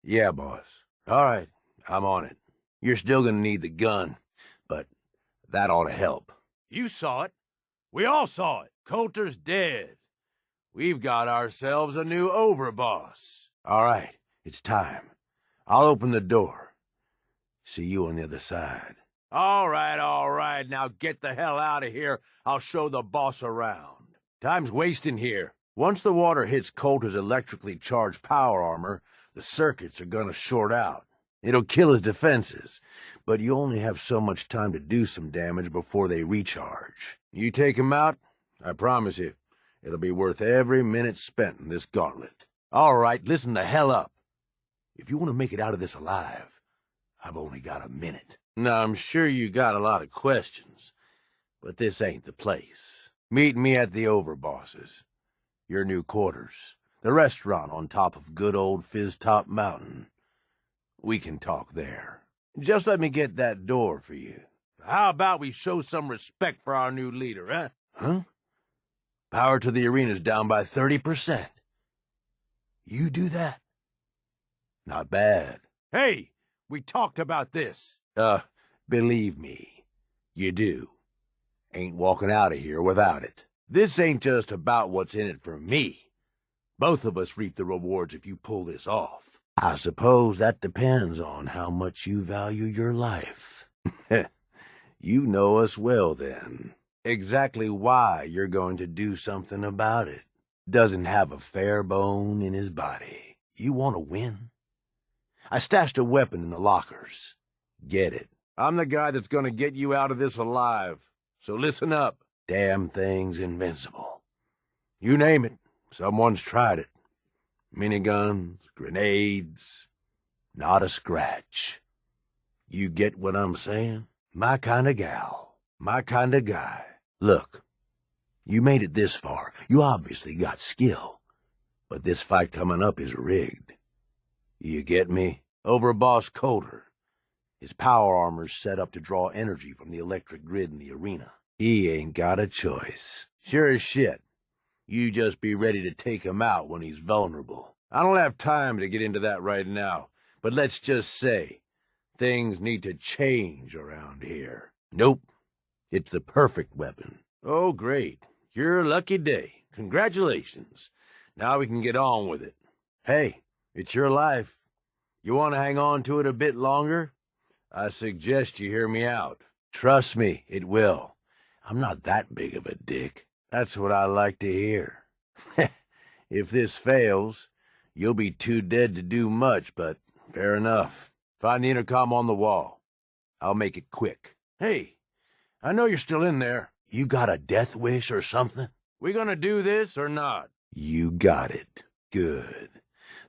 Yeah, boss. All right, I'm on it. You're still gonna need the gun, but that ought to help. You saw it. We all saw it. Coulter's dead. We've got ourselves a new Overboss. All right, it's time. I'll open the door. See you on the other side. All right. Now get the hell out of here. I'll show the boss around. Time's wasting here. Once the water hits Coulter's electrically charged power armor, the circuits are gonna short out. It'll kill his defenses, but you only have so much time to do some damage before they recharge. You take him out, I promise you, it'll be worth every minute spent in this gauntlet. All right, listen the hell up. If you want to make it out of this alive, I've only got a minute. Now, I'm sure you got a lot of questions, but this ain't the place. Meet me at the Overboss's, your new quarters, the restaurant on top of good old Fizz-Top Mountain. We can talk there. Just let me get that door for you. How about we show some respect for our new leader, huh? Huh? Power to the arena's down by 30%. You do that? Not bad. Hey, we talked about this. Believe me, you do. Ain't walking out of here without it. This ain't just about what's in it for me. Both of us reap the rewards if you pull this off. I suppose that depends on how much you value your life. You know us well, then. Exactly why you're going to do something about it. Doesn't have a fair bone in his body. You want to win? I stashed a weapon in the lockers. Get it. I'm the guy that's going to get you out of this alive. So listen up. Damn thing's invincible. You name it, someone's tried it. Miniguns, grenades, not a scratch. You get what I'm saying? My kind of gal, my kind of guy. Look, you made it this far. You obviously got skill. But this fight coming up is rigged. You get me? Overboss Coulter. His power armor's set up to draw energy from the electric grid in the arena. He ain't got a choice. Sure as shit. You just be ready to take him out when he's vulnerable. I don't have time to get into that right now, but let's just say, things need to change around here. Nope. It's the perfect weapon. Oh, great. Your lucky day. Congratulations. Now we can get on with it. Hey, it's your life. You want to hang on to it a bit longer? I suggest you hear me out. Trust me, it will. I'm not that big of a dick. That's what I like to hear. If this fails, you'll be too dead to do much, but fair enough. Find the intercom on the wall. I'll make it quick. Hey, I know you're still in there. You got a death wish or something? We gonna do this or not? You got it. Good.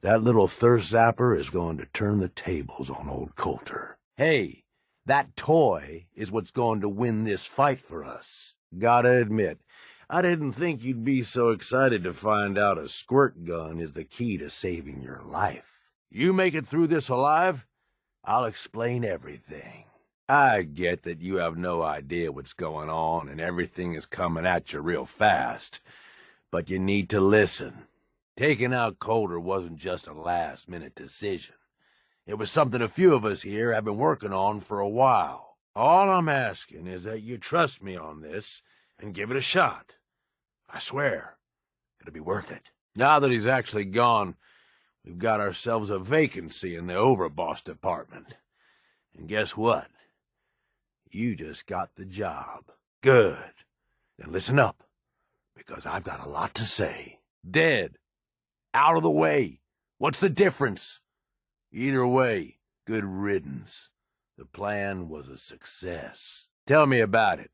That little thirst zapper is going to turn the tables on old Coulter. Hey, that toy is what's going to win this fight for us. Gotta admit, I didn't think you'd be so excited to find out a squirt gun is the key to saving your life. You make it through this alive, I'll explain everything. I get that you have no idea what's going on and everything is coming at you real fast, but you need to listen. Taking out Coulter wasn't just a last-minute decision. It was something a few of us here have been working on for a while. All I'm asking is that you trust me on this and give it a shot. I swear, it'll be worth it. Now that he's actually gone, we've got ourselves a vacancy in the Overboss department. And guess what? You just got the job. Good. Then listen up, because I've got a lot to say. Dead. Out of the way. What's the difference? Either way, good riddance. The plan was a success. Tell me about it.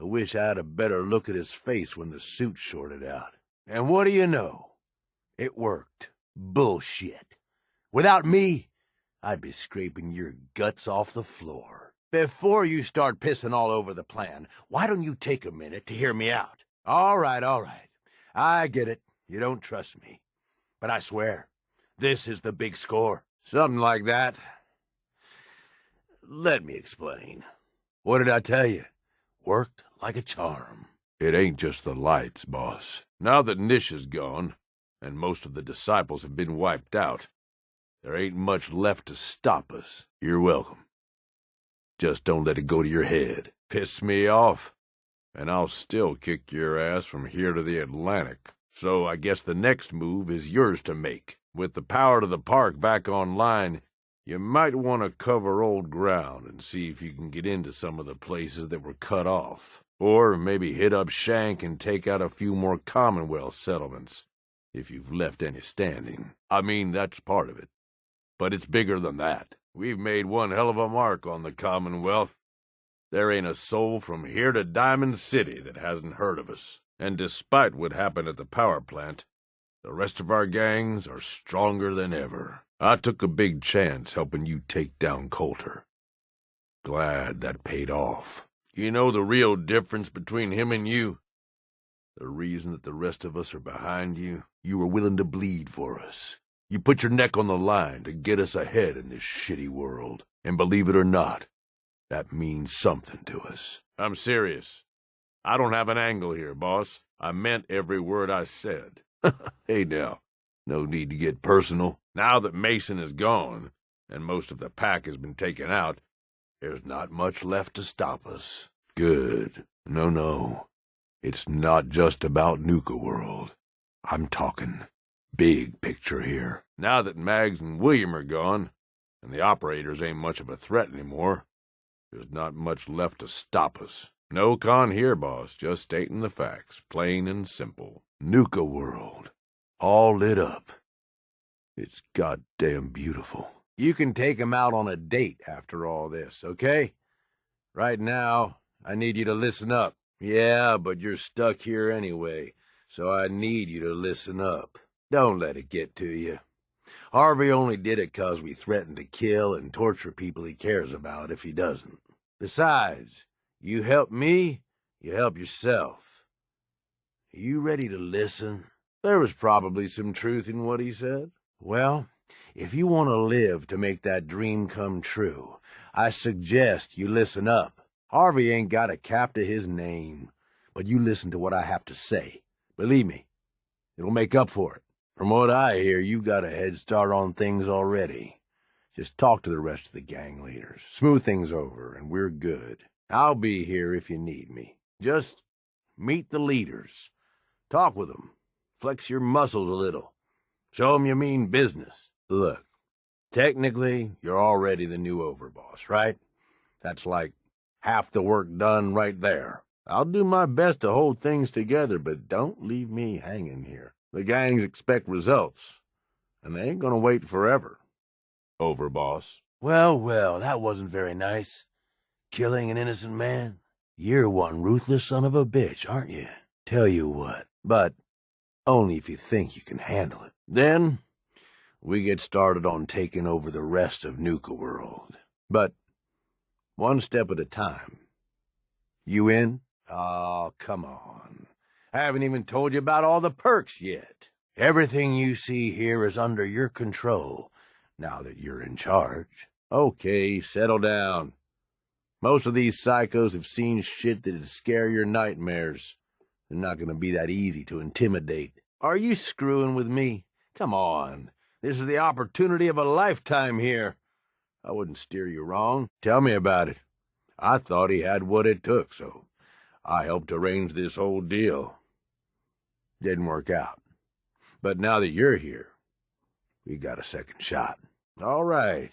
I wish I had a better look at his face when the suit shorted out. And what do you know? It worked. Bullshit. Without me, I'd be scraping your guts off the floor. Before you start pissing all over the plan, why don't you take a minute to hear me out? All right. I get it. You don't trust me. But I swear, this is the big score. Something like that. Let me explain. What did I tell you? Worked like a charm. It ain't just the lights, boss. Now that Nish is gone, and most of the disciples have been wiped out, There ain't much left to stop us. You're welcome. Just don't let it go to your head. Piss me off, and I'll still kick your ass from here to the Atlantic. So I guess the next move is yours to make. With the power to the park back online, you might want to cover old ground and see if you can get into some of the places that were cut off. Or maybe hit up Shank and take out a few more Commonwealth settlements, if you've left any standing. I mean, that's part of it. But it's bigger than that. We've made one hell of a mark on the Commonwealth. There ain't a soul from here to Diamond City that hasn't heard of us. And despite what happened at the power plant, the rest of our gangs are stronger than ever. I took a big chance helping you take down Coulter. Glad that paid off. You know the real difference between him and you? The reason that the rest of us are behind you? You were willing to bleed for us. You put your neck on the line to get us ahead in this shitty world. And believe it or not, that means something to us. I'm serious. I don't have an angle here, boss. I meant every word I said. Hey now, no need to get personal. Now that Mason is gone, and most of the pack has been taken out, there's not much left to stop us. Good. No. It's not just about Nuka World. I'm talking big picture here. Now that Mags and William are gone, and the operators ain't much of a threat anymore, there's not much left to stop us. No con here, boss, just stating the facts, plain and simple. Nuka World, all lit up. It's goddamn beautiful. You can take him out on a date after all this, okay? Right now, I need you to listen up. Yeah, but you're stuck here anyway, so I need you to listen up. Don't let it get to you. Harvey only did it 'cause we threatened to kill and torture people he cares about if he doesn't. Besides, you help me, you help yourself. Are you ready to listen? There was probably some truth in what he said. Well, if you want to live to make that dream come true, I suggest you listen up. Harvey ain't got a cap to his name, but you listen to what I have to say. Believe me, it'll make up for it. From what I hear, you got a head start on things already. Just talk to the rest of the gang leaders. Smooth things over, and we're good. I'll be here if you need me. Just meet the leaders. Talk with them. Flex your muscles a little. Show them you mean business. Look, technically, you're already the new Overboss, right? That's like half the work done right there. I'll do my best to hold things together, but don't leave me hanging here. The gangs expect results, and they ain't gonna wait forever. Overboss. Well, that wasn't very nice. Killing an innocent man? You're one ruthless son of a bitch, aren't you? Tell you what, but only if you think you can handle it. Then we get started on taking over the rest of Nuka World. But one step at a time. You in? Oh, come on. I haven't even told you about all the perks yet. Everything you see here is under your control, now that you're in charge. Okay, settle down. Most of these psychos have seen shit that'd scare your nightmares. They're not gonna be that easy to intimidate. Are you screwing with me? Come on. This is the opportunity of a lifetime here. I wouldn't steer you wrong. Tell me about it. I thought he had what it took, so I helped arrange this whole deal. Didn't work out. But now that you're here, we got a second shot. All right.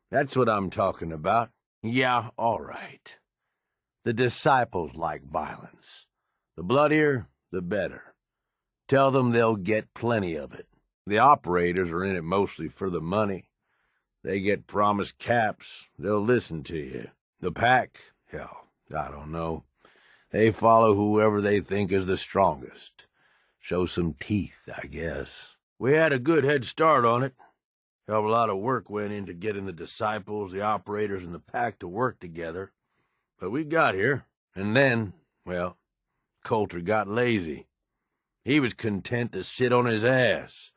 That's what I'm talking about. Yeah, all right. The disciples like violence. The bloodier, the better. Tell them they'll get plenty of it. The operators are in it mostly for the money. They get promised caps. They'll listen to you. The pack? Hell, I don't know. They follow whoever they think is the strongest. Show some teeth, I guess. We had a good head start on it. Hell of a lot of work went into getting the disciples, the operators, and the pack to work together. But we got here, and then, well, Coulter got lazy. He was content to sit on his ass.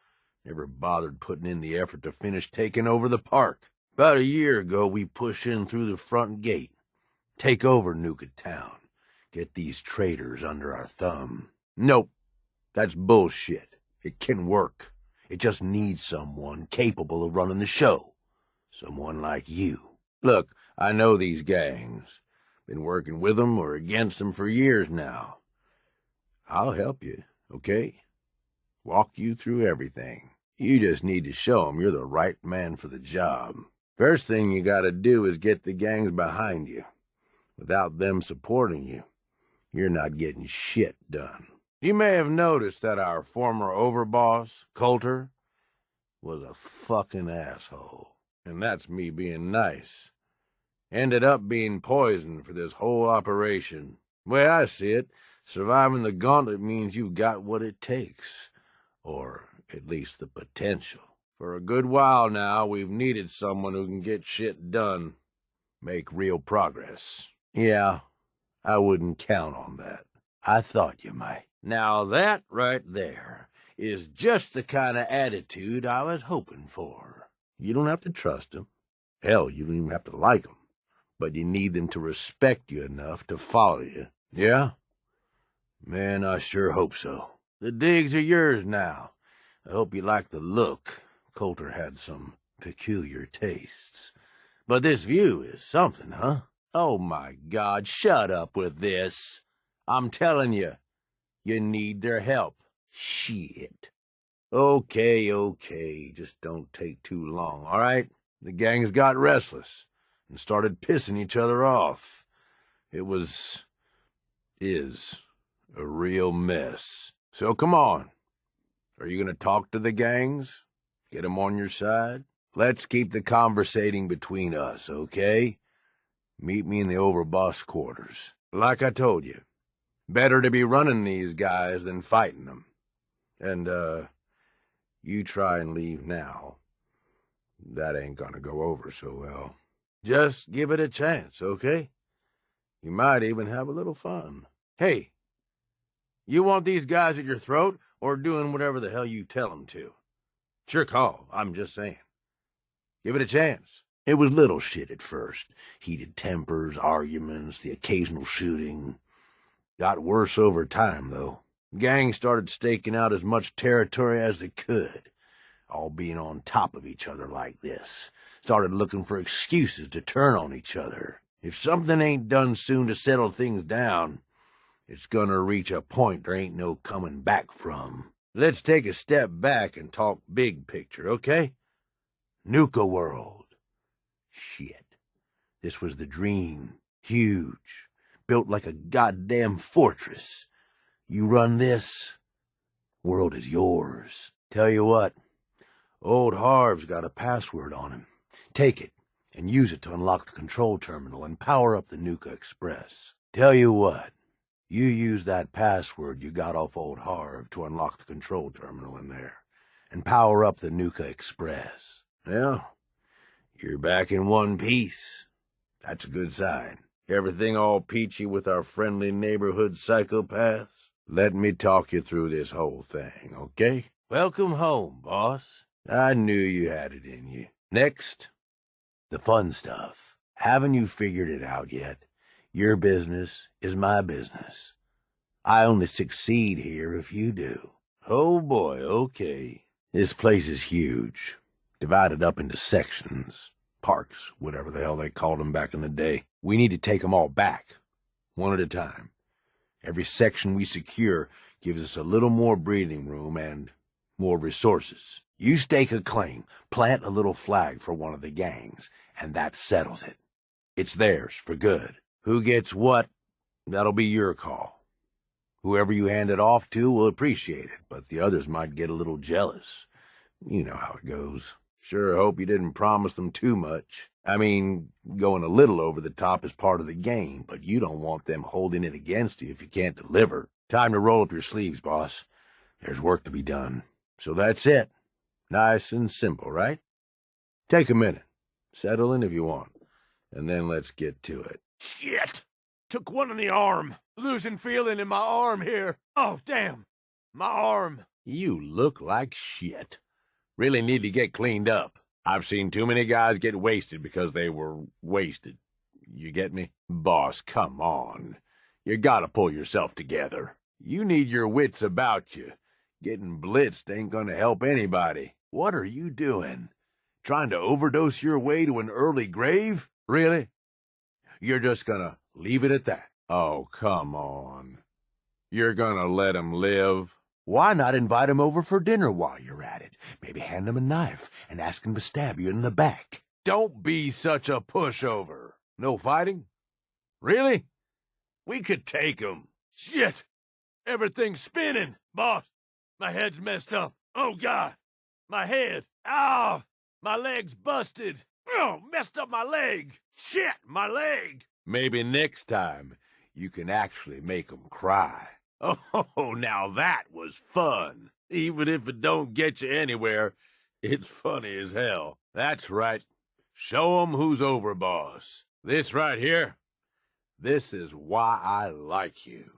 Never bothered putting in the effort to finish taking over the park. About a year ago, we pushed in through the front gate. Take over Nuka Town. Get these traitors under our thumb. Nope. That's bullshit. It can work. It just needs someone capable of running the show. Someone like you. Look, I know these gangs. Been working with them or against them for years now. I'll help you, okay? Walk you through everything. You just need to show them you're the right man for the job. First thing you gotta do is get the gangs behind you. Without them supporting you, you're not getting shit done. You may have noticed that our former overboss, Coulter, was a fucking asshole. And that's me being nice. Ended up being poisoned for this whole operation. The way I see it, surviving the gauntlet means you've got what it takes. Or at least the potential. For a good while now, we've needed someone who can get shit done. Make real progress. Yeah, I wouldn't count on that. I thought you might. Now that right there is just the kind of attitude I was hoping for. You don't have to trust them. Hell, you don't even have to like them. But you need them to respect you enough to follow you. Yeah? Man, I sure hope so. The digs are yours now. I hope you like the look. Coulter had some peculiar tastes. But this view is something, huh? Oh my God, shut up with this. I'm telling you, you need their help. Shit. Okay, just don't take too long, all right? The gangs got restless and started pissing each other off. It is a real mess. So come on. Are you going to talk to the gangs? Get them on your side? Let's keep the conversating between us, okay? Meet me in the Overboss quarters. Like I told you, better to be running these guys than fighting them. And, you try and leave now. That ain't gonna go over so well. Just give it a chance, okay? You might even have a little fun. Hey, you want these guys at your throat or doing whatever the hell you tell them to? It's your call, I'm just saying. Give it a chance. It was little shit at first. Heated tempers, arguments, the occasional shooting. Got worse over time, though. Gangs started staking out as much territory as they could, all being on top of each other like this. Started looking for excuses to turn on each other. If something ain't done soon to settle things down, it's gonna reach a point there ain't no coming back from. Let's take a step back and talk big picture, okay? Nuka World. Shit. This was the dream. Huge. Built like a goddamn fortress. You run this, world is yours. Tell you what, old Harv's got a password on him. Take it and use it to unlock the control terminal and power up the Nuka Express. Tell you what, you use that password you got off old Harv to unlock the control terminal in there and power up the Nuka Express. Well, you're back in one piece. That's a good sign. Everything all peachy with our friendly neighborhood psychopaths? Let me talk you through this whole thing, okay? Welcome home, boss. I knew you had it in you. Next, the fun stuff. Haven't you figured it out yet? Your business is my business. I only succeed here if you do. Oh boy, okay. This place is huge. Divided up into sections. Parks, whatever the hell they called them back in the day. We need to take them all back, one at a time. Every section we secure gives us a little more breathing room and more resources. You stake a claim, plant a little flag for one of the gangs, and that settles it. It's theirs for good. Who gets what, that'll be your call. Whoever you hand it off to will appreciate it, but the others might get a little jealous. You know how it goes. Sure hope you didn't promise them too much. I mean, going a little over the top is part of the game, but you don't want them holding it against you if you can't deliver. Time to roll up your sleeves, boss. There's work to be done. So that's it. Nice and simple, right? Take a minute. Settle in if you want. And then let's get to it. Shit! Took one in the arm. Losing feeling in my arm here. Oh, damn. My arm. You look like shit. Really need to get cleaned up. I've seen too many guys get wasted because they were wasted. You get me? Boss, come on. You gotta pull yourself together. You need your wits about you. Getting blitzed ain't gonna help anybody. What are you doing? Trying to overdose your way to an early grave? Really? You're just gonna leave it at that? Oh, come on. You're gonna let him live? Why not invite him over for dinner while you're at it? Maybe hand him a knife and ask him to stab you in the back. Don't be such a pushover. No fighting? Really? We could take him. Shit! Everything's spinning, boss. My head's messed up. Oh, God. My head. Ow! My leg's busted. Oh, messed up my leg. Shit, my leg. Maybe next time you can actually make him cry. Oh, now that was fun. Even if it don't get you anywhere, it's funny as hell. That's right. Show 'em who's Overboss. This right here, this is why I like you.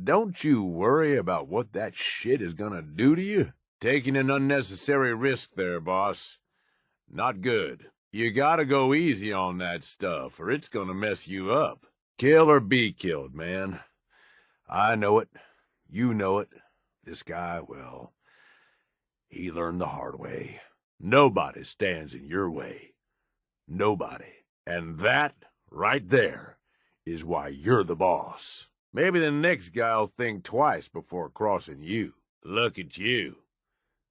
Don't you worry about what that shit is gonna do to you. Taking an unnecessary risk there, boss. Not good. You gotta go easy on that stuff, or it's gonna mess you up. Kill or be killed, man. I know it. You know it. This guy, well, he learned the hard way. Nobody stands in your way. Nobody. And that, right there, is why you're the boss. Maybe the next guy'll think twice before crossing you. Look at you,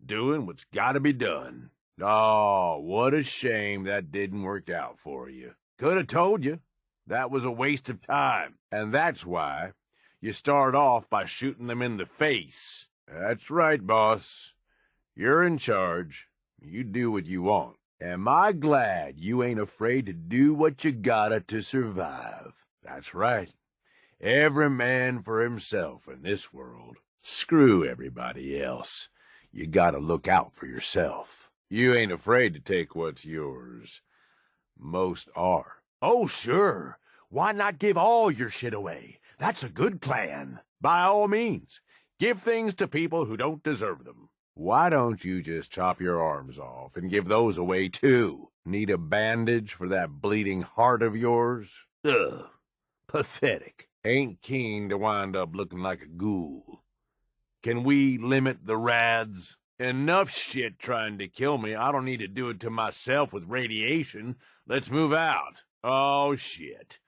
doing what's gotta be done. Oh, what a shame that didn't work out for you. Could have told you. That was a waste of time. And that's why you start off by shooting them in the face. That's right, boss. You're in charge. You do what you want. Am I glad you ain't afraid to do what you gotta to survive? That's right. Every man for himself in this world. Screw everybody else. You gotta look out for yourself. You ain't afraid to take what's yours. Most are. Oh, sure. Why not give all your shit away? That's a good plan. By all means, give things to people who don't deserve them. Why don't you just chop your arms off and give those away, too? Need a bandage for that bleeding heart of yours? Ugh. Pathetic. Ain't keen to wind up looking like a ghoul. Can we limit the rads? Enough shit trying to kill me. I don't need to do it to myself with radiation. Let's move out. Oh, shit.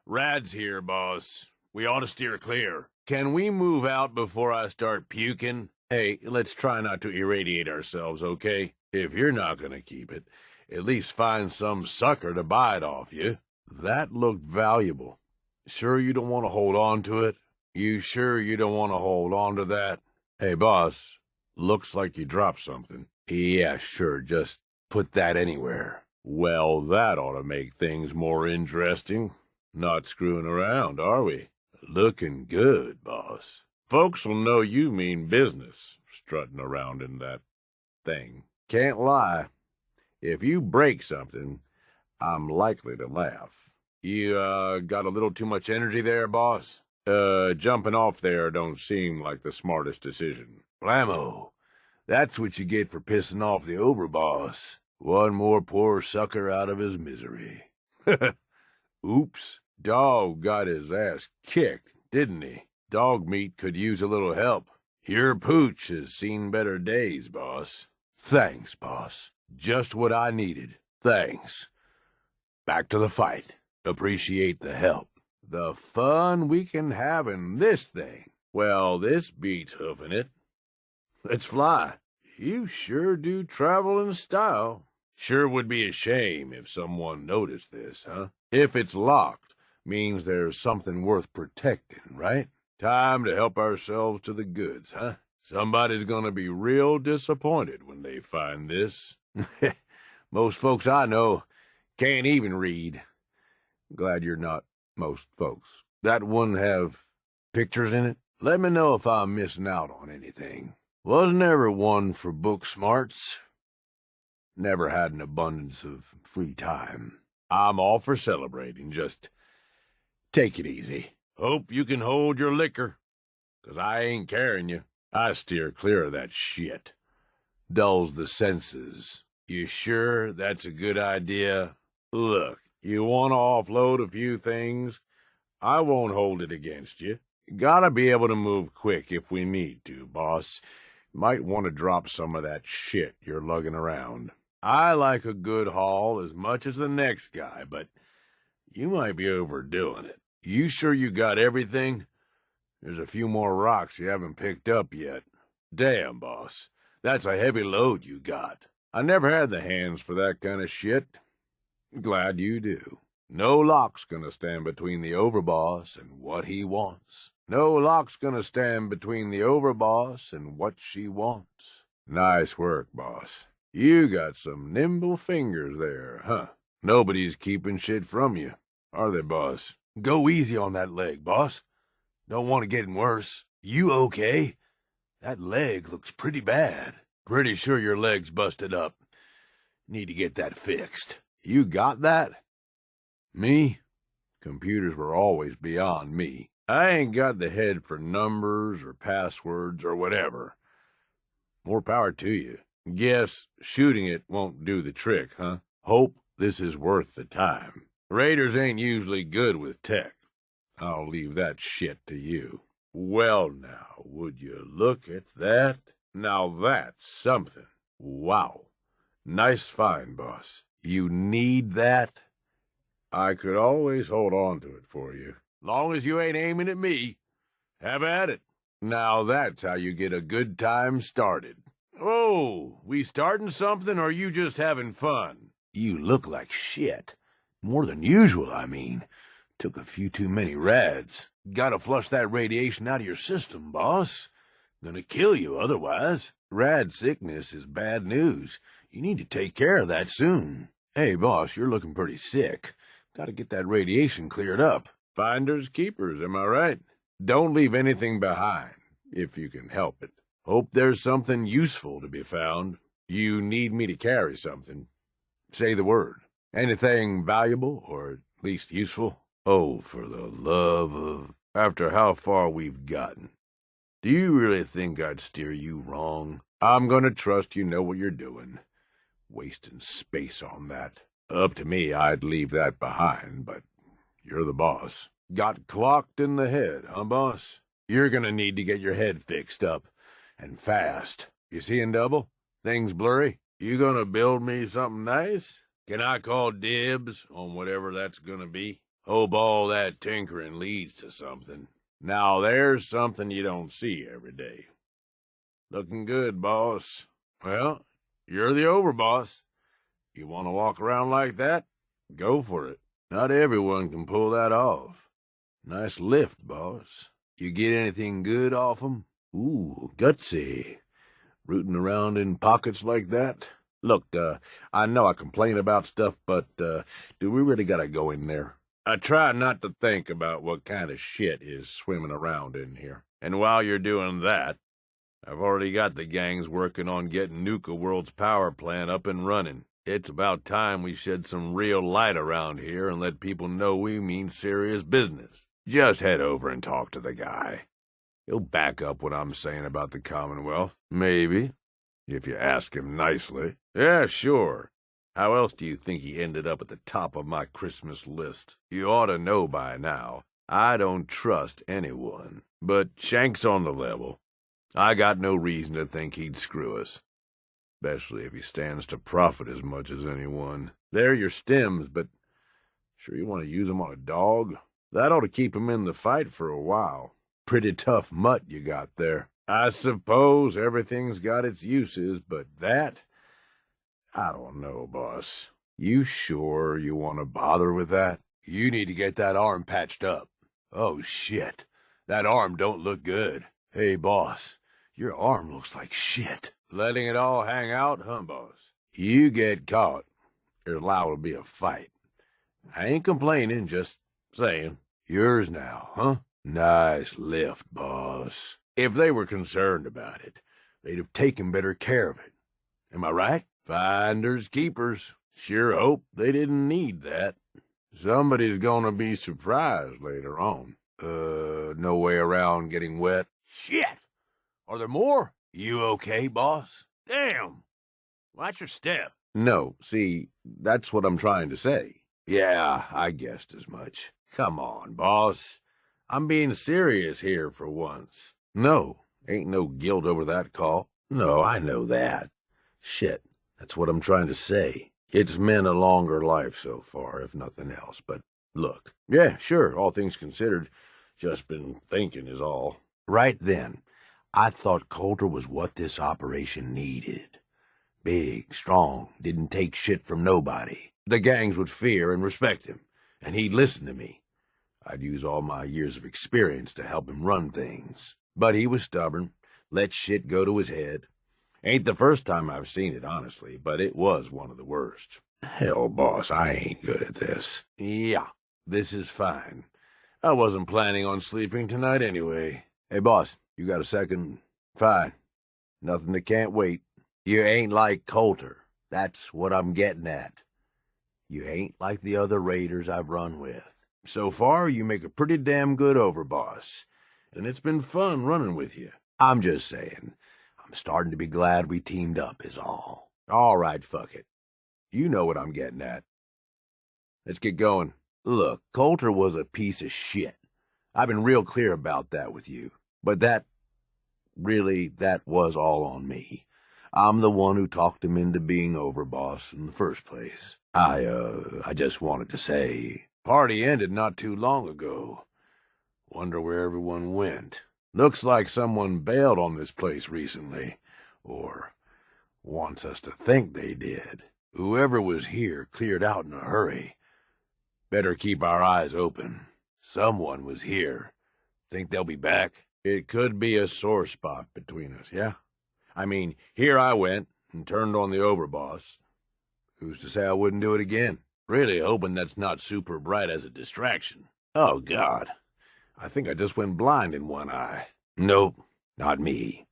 Rad's here, boss. We ought to steer clear. Can we move out before I start puking? Hey, let's try not to irradiate ourselves, okay? If you're not gonna keep it, at least find some sucker to buy it off you. That looked valuable. Sure you don't want to hold on to it? You sure you don't want to hold on to that? Hey, boss, looks like you dropped something. Yeah, sure, just put that anywhere. Well, that ought to make things more interesting. Not screwing around, are we? Looking good, boss. Folks will know you mean business, strutting around in that thing. Can't lie. If you break something, I'm likely to laugh. You, got a little too much energy there, boss? Jumping off there don't seem like the smartest decision. Blammo. That's what you get for pissing off the Overboss. One more poor sucker out of his misery. Oops. Dog got his ass kicked, didn't he? Dog meat could use a little help. Your pooch has seen better days, boss. Thanks, boss. Just what I needed. Thanks. Back to the fight. Appreciate the help. The fun we can have in this thing. Well, this beats hoofing it. Let's fly. You sure do travel in style. Sure would be a shame if someone noticed this, huh? If it's locked, means there's something worth protecting, right? Time to help ourselves to the goods, huh? Somebody's gonna be real disappointed when they find this. Most folks I know can't even read. Glad you're not most folks. That one have pictures in it? Let me know if I'm missing out on anything. Wasn't ever one for book smarts. Never had an abundance of free time. I'm all for celebrating, just take it easy. Hope you can hold your liquor, 'cause I ain't carrying you. I steer clear of that shit. Dulls the senses. You sure that's a good idea? Look, you want to offload a few things? I won't hold it against you. Gotta be able to move quick if we need to, boss. Might want to drop some of that shit you're lugging around. I like a good haul as much as the next guy, but you might be overdoing it. You sure you got everything? There's a few more rocks you haven't picked up yet. Damn, boss. That's a heavy load you got. I never had the hands for that kind of shit. Glad you do. No lock's gonna stand between the Overboss and what he wants. No lock's gonna stand between the Overboss and what she wants. Nice work, boss. You got some nimble fingers there, huh? Nobody's keeping shit from you, are they, boss? Go easy on that leg, boss. Don't want it getting worse. You okay? That leg looks pretty bad. Pretty sure your leg's busted up. Need to get that fixed. You got that? Me? Computers were always beyond me. I ain't got the head for numbers or passwords or whatever. More power to you. Guess shooting it won't do the trick, huh? Hope this is worth the time. Raiders ain't usually good with tech. I'll leave that shit to you. Well now, would you look at that? Now that's something. Wow. Nice find, boss. You need that? I could always hold on to it for you. Long as you ain't aiming at me. Have at it. Now that's how you get a good time started. Oh, we starting something, or you just having fun? You look like shit. More than usual, I mean. Took a few too many rads. Gotta flush that radiation out of your system, boss. Gonna kill you otherwise. Rad sickness is bad news. You need to take care of that soon. Hey, boss, you're looking pretty sick. Gotta get that radiation cleared up. Finders keepers, am I right? Don't leave anything behind, if you can help it. Hope there's something useful to be found. You need me to carry something. Say the word. Anything valuable, or at least useful? Oh, for the love of... After how far we've gotten. Do you really think I'd steer you wrong? I'm gonna trust you know what you're doing. Wasting space on that. Up to me, I'd leave that behind, but you're the boss. Got clocked in the head, huh, boss? You're gonna need to get your head fixed up. And fast. You seeing double? Things blurry? You gonna build me something nice? Can I call dibs on whatever that's gonna be? Hope all that tinkering leads to something. Now there's something you don't see every day. Looking good, boss. Well, you're the Overboss. You want to walk around like that? Go for it. Not everyone can pull that off. Nice lift, boss. You get anything good off 'em? Ooh, gutsy. Rooting around in pockets like that? Look, I know I complain about stuff, but, do we really gotta go in there? I try not to think about what kind of shit is swimming around in here. And while you're doing that, I've already got the gangs working on getting Nuka World's power plant up and running. It's about time we shed some real light around here and let people know we mean serious business. Just head over and talk to the guy. He'll back up what I'm saying about the Commonwealth. Maybe. If you ask him nicely. Yeah, sure. How else do you think he ended up at the top of my Christmas list? You ought to know by now. I don't trust anyone. But Shank's on the level. I got no reason to think he'd screw us. Especially if he stands to profit as much as anyone. They're your stems, but sure you want to use them on a dog? That ought to keep him in the fight for a while. Pretty tough mutt you got there. I suppose everything's got its uses, but that... I don't know, boss. You sure you want to bother with that? You need to get that arm patched up. Oh, shit. That arm don't look good. Hey, boss, your arm looks like shit. Letting it all hang out, huh, boss? You get caught, there's liable to be a fight. I ain't complaining, just saying. Yours now, huh? Nice lift, boss. If they were concerned about it, they'd have taken better care of it. Am I right? Finders keepers. Sure hope they didn't need that. Somebody's gonna be surprised later on. No way around getting wet. Shit! Are there more? You okay, boss? Damn! Watch your step. No, see, that's what I'm trying to say. Yeah, I guessed as much. Come on, boss. I'm being serious here for once. No, ain't no guilt over that call. No, I know that. Shit, that's what I'm trying to say. It's meant a longer life so far, if nothing else, but look. Yeah, sure, all things considered. Just been thinking is all. Right then, I thought Coulter was what this operation needed. Big, strong, didn't take shit from nobody. The gangs would fear and respect him, and he'd listen to me. I'd use all my years of experience to help him run things. But he was stubborn, let shit go to his head. Ain't the first time I've seen it, honestly, but it was one of the worst. Hell, boss, I ain't good at this. Yeah, this is fine. I wasn't planning on sleeping tonight anyway. Hey, boss, you got a second? Fine. Nothing that can't wait. You ain't like Coulter. That's what I'm getting at. You ain't like the other raiders I've run with. So far, you make a pretty damn good overboss, and it's been fun running with you. I'm just saying, I'm starting to be glad we teamed up is all. All right, fuck it. You know what I'm getting at. Let's get going. Look, Coulter was a piece of shit. I've been real clear about that with you. But that was all on me. I'm the one who talked him into being overboss in the first place. I just wanted to say... Party ended not too long ago. Wonder where everyone went. Looks like someone bailed on this place recently. Or wants us to think they did. Whoever was here cleared out in a hurry. Better keep our eyes open. Someone was here. Think they'll be back? It could be a sore spot between us, yeah? I mean, here I went and turned on the overboss. Who's to say I wouldn't do it again? Really hoping that's not super bright as a distraction. Oh, God. I think I just went blind in one eye. Nope, not me.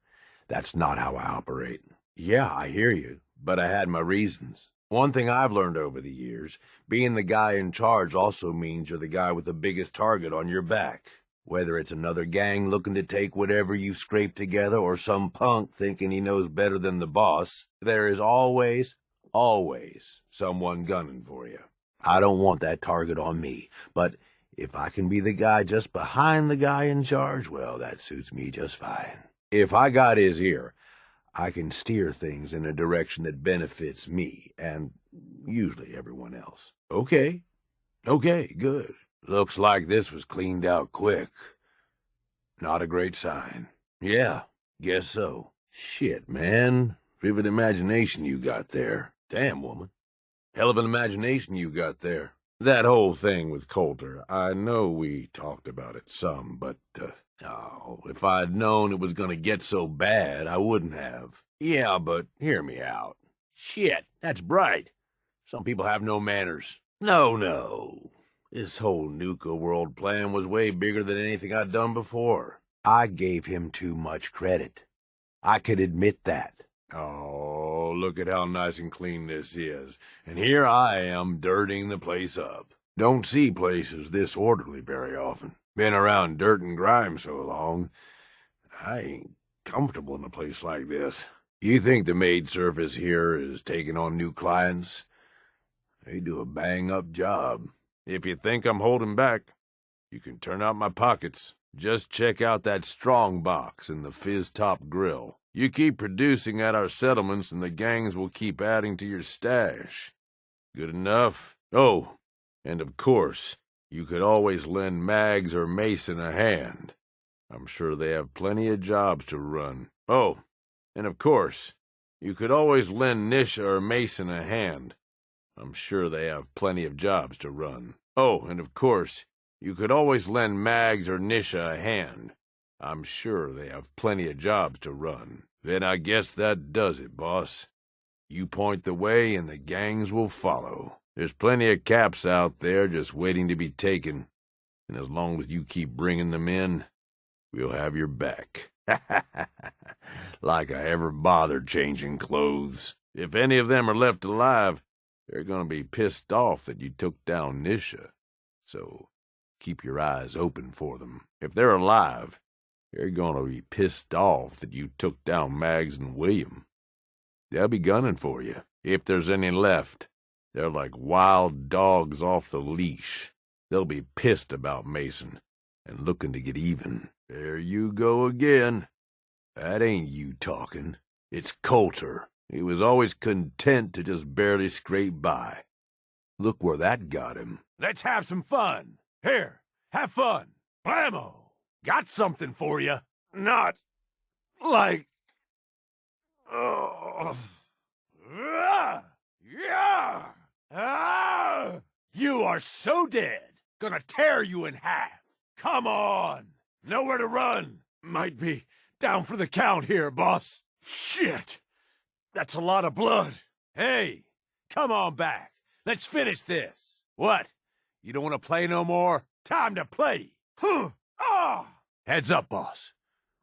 That's not how I operate. Yeah, I hear you, but I had my reasons. One thing I've learned over the years, being the guy in charge also means you're the guy with the biggest target on your back. Whether it's another gang looking to take whatever you've scraped together or some punk thinking he knows better than the boss, there is always someone gunning for you. I don't want that target on me, but if I can be the guy just behind the guy in charge, well, that suits me just fine. If I got his ear, I can steer things in a direction that benefits me and usually everyone else. Okay, good. Looks like this was cleaned out quick. Not a great sign. Yeah, guess so. Shit, man. Vivid imagination you got there. Damn, woman. Hell of an imagination you got there. That whole thing with Coulter, I know we talked about it some, but, if I'd known it was gonna get so bad, I wouldn't have. Yeah, but hear me out. Shit, that's bright. Some people have no manners. No. This whole Nuka World plan was way bigger than anything I'd done before. I gave him too much credit. I could admit that. Oh, look at how nice and clean this is. And here I am dirtying the place up. Don't see places this orderly very often. Been around dirt and grime so long, I ain't comfortable in a place like this. You think the maid service here is taking on new clients? They do a bang-up job. If you think I'm holding back, you can turn out my pockets. Just check out that strong box in the Fizz Top Grill. You keep producing at our settlements and the gangs will keep adding to your stash. Good enough? Oh, and of course, you could always lend Mags or Mason a hand. I'm sure they have plenty of jobs to run. Oh, and of course, you could always lend Nisha or Mason a hand. I'm sure they have plenty of jobs to run. Oh, and of course, you could always lend Mags or Nisha a hand. I'm sure they have plenty of jobs to run. Then I guess that does it, boss. You point the way and the gangs will follow. There's plenty of caps out there just waiting to be taken. And as long as you keep bringing them in, we'll have your back. Like I ever bothered changing clothes. If any of them are left alive, they're gonna be pissed off that you took down Nisha. So keep your eyes open for them. If they're alive, they're gonna be pissed off that you took down Mags and William. They'll be gunning for you. If there's any left, they're like wild dogs off the leash. They'll be pissed about Mason and looking to get even. There you go again. That ain't you talking. It's Coulter. He was always content to just barely scrape by. Look where that got him. Let's have some fun. Here, have fun. Blammo! Got something for you. Not like... Oh. Yeah! Ah! You are so dead. Gonna tear you in half. Come on. Nowhere to run. Might be down for the count here, boss. Shit. That's a lot of blood. Hey, come on back. Let's finish this. What? You don't want to play no more? Time to play. Huh. Ah! Heads up, boss.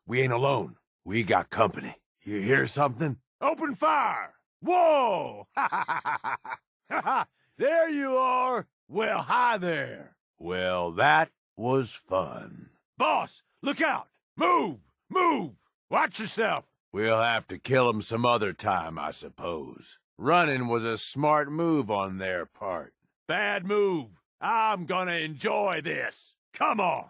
We ain't alone. We got company. You hear something? Open fire! Whoa! Ha ha ha ha ha ha! There you are! Well, hi there. Well, that was fun. Boss, look out! Move! Move! Watch yourself! We'll have to kill him some other time, I suppose. Running was a smart move on their part. Bad move. I'm gonna enjoy this. Come on.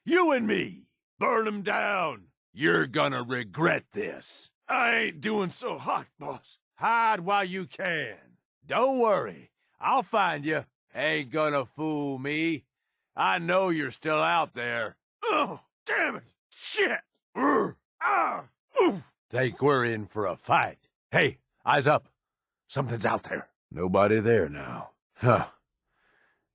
You and me. Burn 'em down. You're gonna regret this. I ain't doing so hot, boss. Hide while you can. Don't worry. I'll find you. Ain't gonna fool me. I know you're still out there. Oh, damn it. Shit. Ah. Ooh. Think we're in for a fight. Hey, eyes up. Something's out there. Nobody there now. Huh.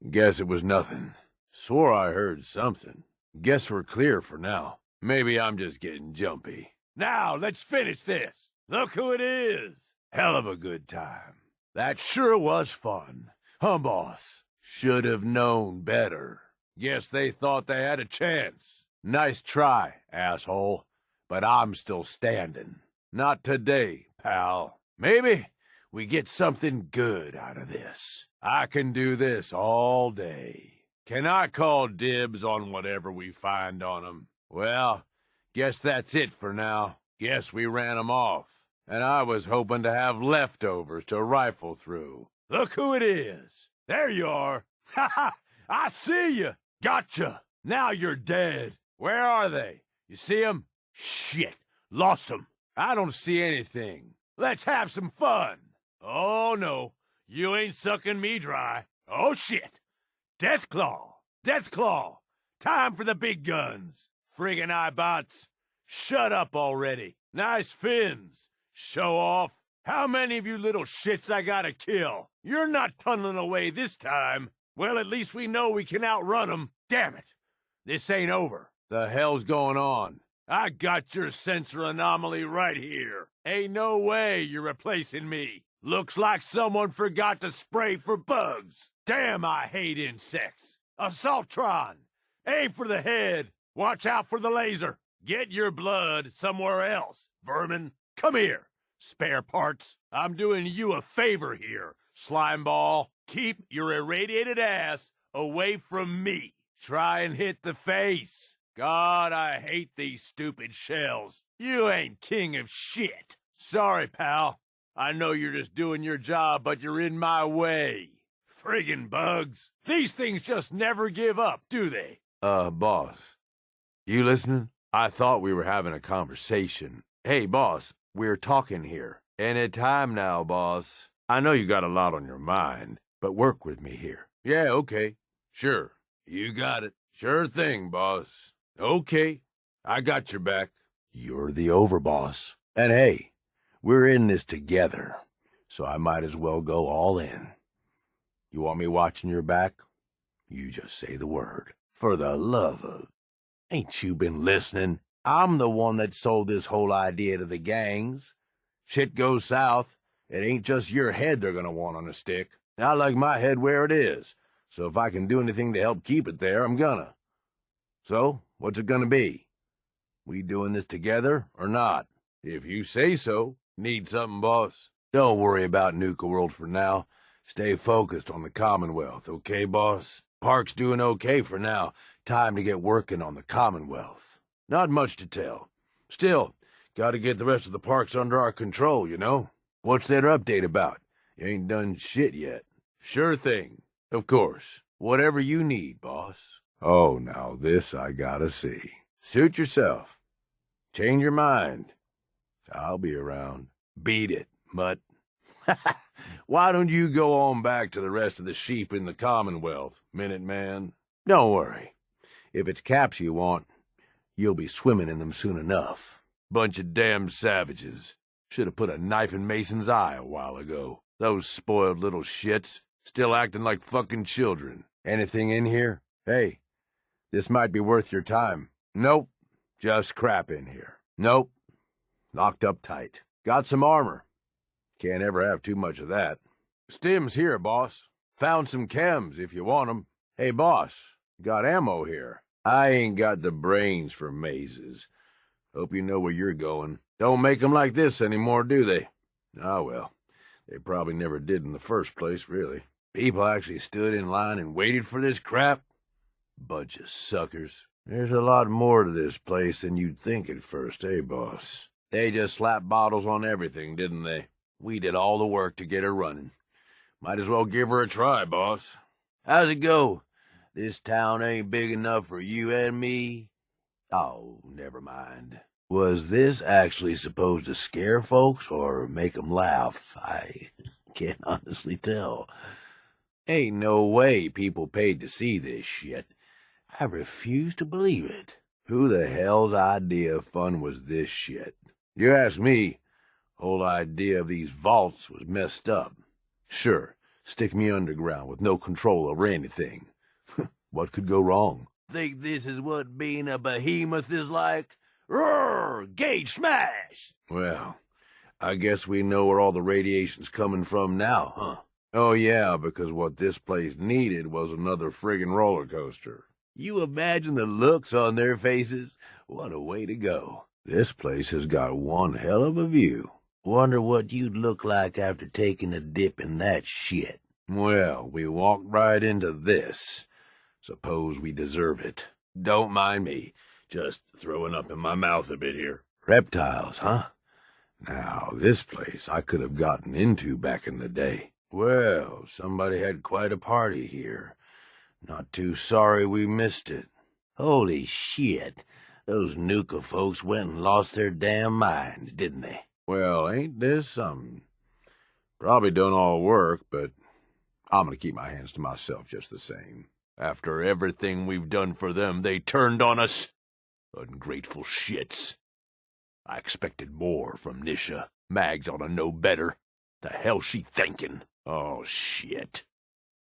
Guess it was nothing. Swore I heard something. Guess we're clear for now. Maybe I'm just getting jumpy. Now, let's finish this. Look who it is. Hell of a good time. That sure was fun. Huh, boss? Should have known better. Guess they thought they had a chance. Nice try, asshole. But I'm still standing. Not today, pal. Maybe we get something good out of this. I can do this all day. Can I call dibs on whatever we find on 'em? Well, guess that's it for now. Guess we ran 'em off. And I was hoping to have leftovers to rifle through. Look who it is. There you are. Ha ha! I see you. Gotcha. Now you're dead. Where are they? You see 'em? Shit. Lost 'em. I don't see anything. Let's have some fun. Oh, no. You ain't sucking me dry. Oh, shit. Deathclaw. Deathclaw. Time for the big guns. Friggin' Ibots. Shut up already. Nice fins. Show off. How many of you little shits I gotta kill? You're not tunneling away this time. Well, at least we know we can outrun 'em. Damn it. This ain't over. The hell's going on? I got your sensor anomaly right here. Ain't no way you're replacing me. Looks like someone forgot to spray for bugs. Damn, I hate insects. Assaultron. Aim for the head. Watch out for the laser. Get your blood somewhere else, vermin. Come here. Spare parts. I'm doing you a favor here, slimeball. Keep your irradiated ass away from me. Try and hit the face. God, I hate these stupid shells. You ain't king of shit. Sorry, pal. I know you're just doing your job, but you're in my way. Friggin' bugs. These things just never give up, do they? Boss. You listening? I thought we were having a conversation. Hey, boss, we're talking here. Any time now, boss. I know you got a lot on your mind, but work with me here. Yeah, okay. Sure. You got it. Sure thing, boss. Okay. I got your back. You're the overboss. And hey, we're in this together, so I might as well go all in. You want me watching your back? You just say the word. For the love of... Ain't you been listening? I'm the one that sold this whole idea to the gangs. Shit goes south, it ain't just your head they're gonna want on a stick. I like my head where it is, so if I can do anything to help keep it there, I'm gonna. So, what's it gonna be? We doing this together or not? If you say so. Need something, boss? Don't worry about Nuka World for now. Stay focused on the Commonwealth, okay, boss? Park's doing okay for now. Time to get working on the Commonwealth. Not much to tell. Still, gotta get the rest of the parks under our control, you know? What's that update about? You ain't done shit yet. Sure thing. Of course. Whatever you need, boss. Oh, now this I gotta see. Suit yourself. Change your mind. I'll be around. Beat it, mutt. Why don't you go on back to the rest of the sheep in the Commonwealth, Minuteman? Don't worry. If it's caps you want, you'll be swimming in them soon enough. Bunch of damn savages. Should have put a knife in Mason's eye a while ago. Those spoiled little shits, still acting like fucking children. Anything in here? Hey, this might be worth your time. Nope. Just crap in here. Nope. Locked up tight. Got some armor. Can't ever have too much of that. Stim's here, boss. Found some chems if you want 'em. Hey, boss. Got ammo here. I ain't got the brains for mazes. Hope you know where you're going. Don't make 'em like this anymore, do they? Ah, well. They probably never did in the first place, really. People actually stood in line and waited for this crap? Bunch of suckers. There's a lot more to this place than you'd think at first, eh, boss? They just slapped bottles on everything, didn't they? We did all the work to get her running. Might as well give her a try, boss. How's it go? This town ain't big enough for you and me? Oh, never mind. Was this actually supposed to scare folks or make 'em laugh? I can't honestly tell. Ain't no way people paid to see this shit. I refuse to believe it. Who the hell's idea of fun was this shit? You ask me, whole idea of these vaults was messed up. Sure, stick me underground with no control over anything. What could go wrong? Think this is what being a behemoth is like? Roar! Gage smash! Well, I guess we know where all the radiation's coming from now, huh? Oh yeah, because what this place needed was another friggin' roller coaster. You imagine the looks on their faces? What a way to go. This place has got one hell of a view. Wonder what you'd look like after taking a dip in that shit. Well, we walked right into this. Suppose we deserve it. Don't mind me. Just throwing up in my mouth a bit here. Reptiles, huh? Now, this place I could have gotten into back in the day. Well, somebody had quite a party here. Not too sorry we missed it. Holy shit. Those Nuka folks went and lost their damn minds, didn't they? Well, ain't this something? Probably done all work, but I'm gonna keep my hands to myself just the same. After everything we've done for them, they turned on us. Ungrateful shits. I expected more from Nisha. Mags ought to know better. The hell she thinking? Oh, shit.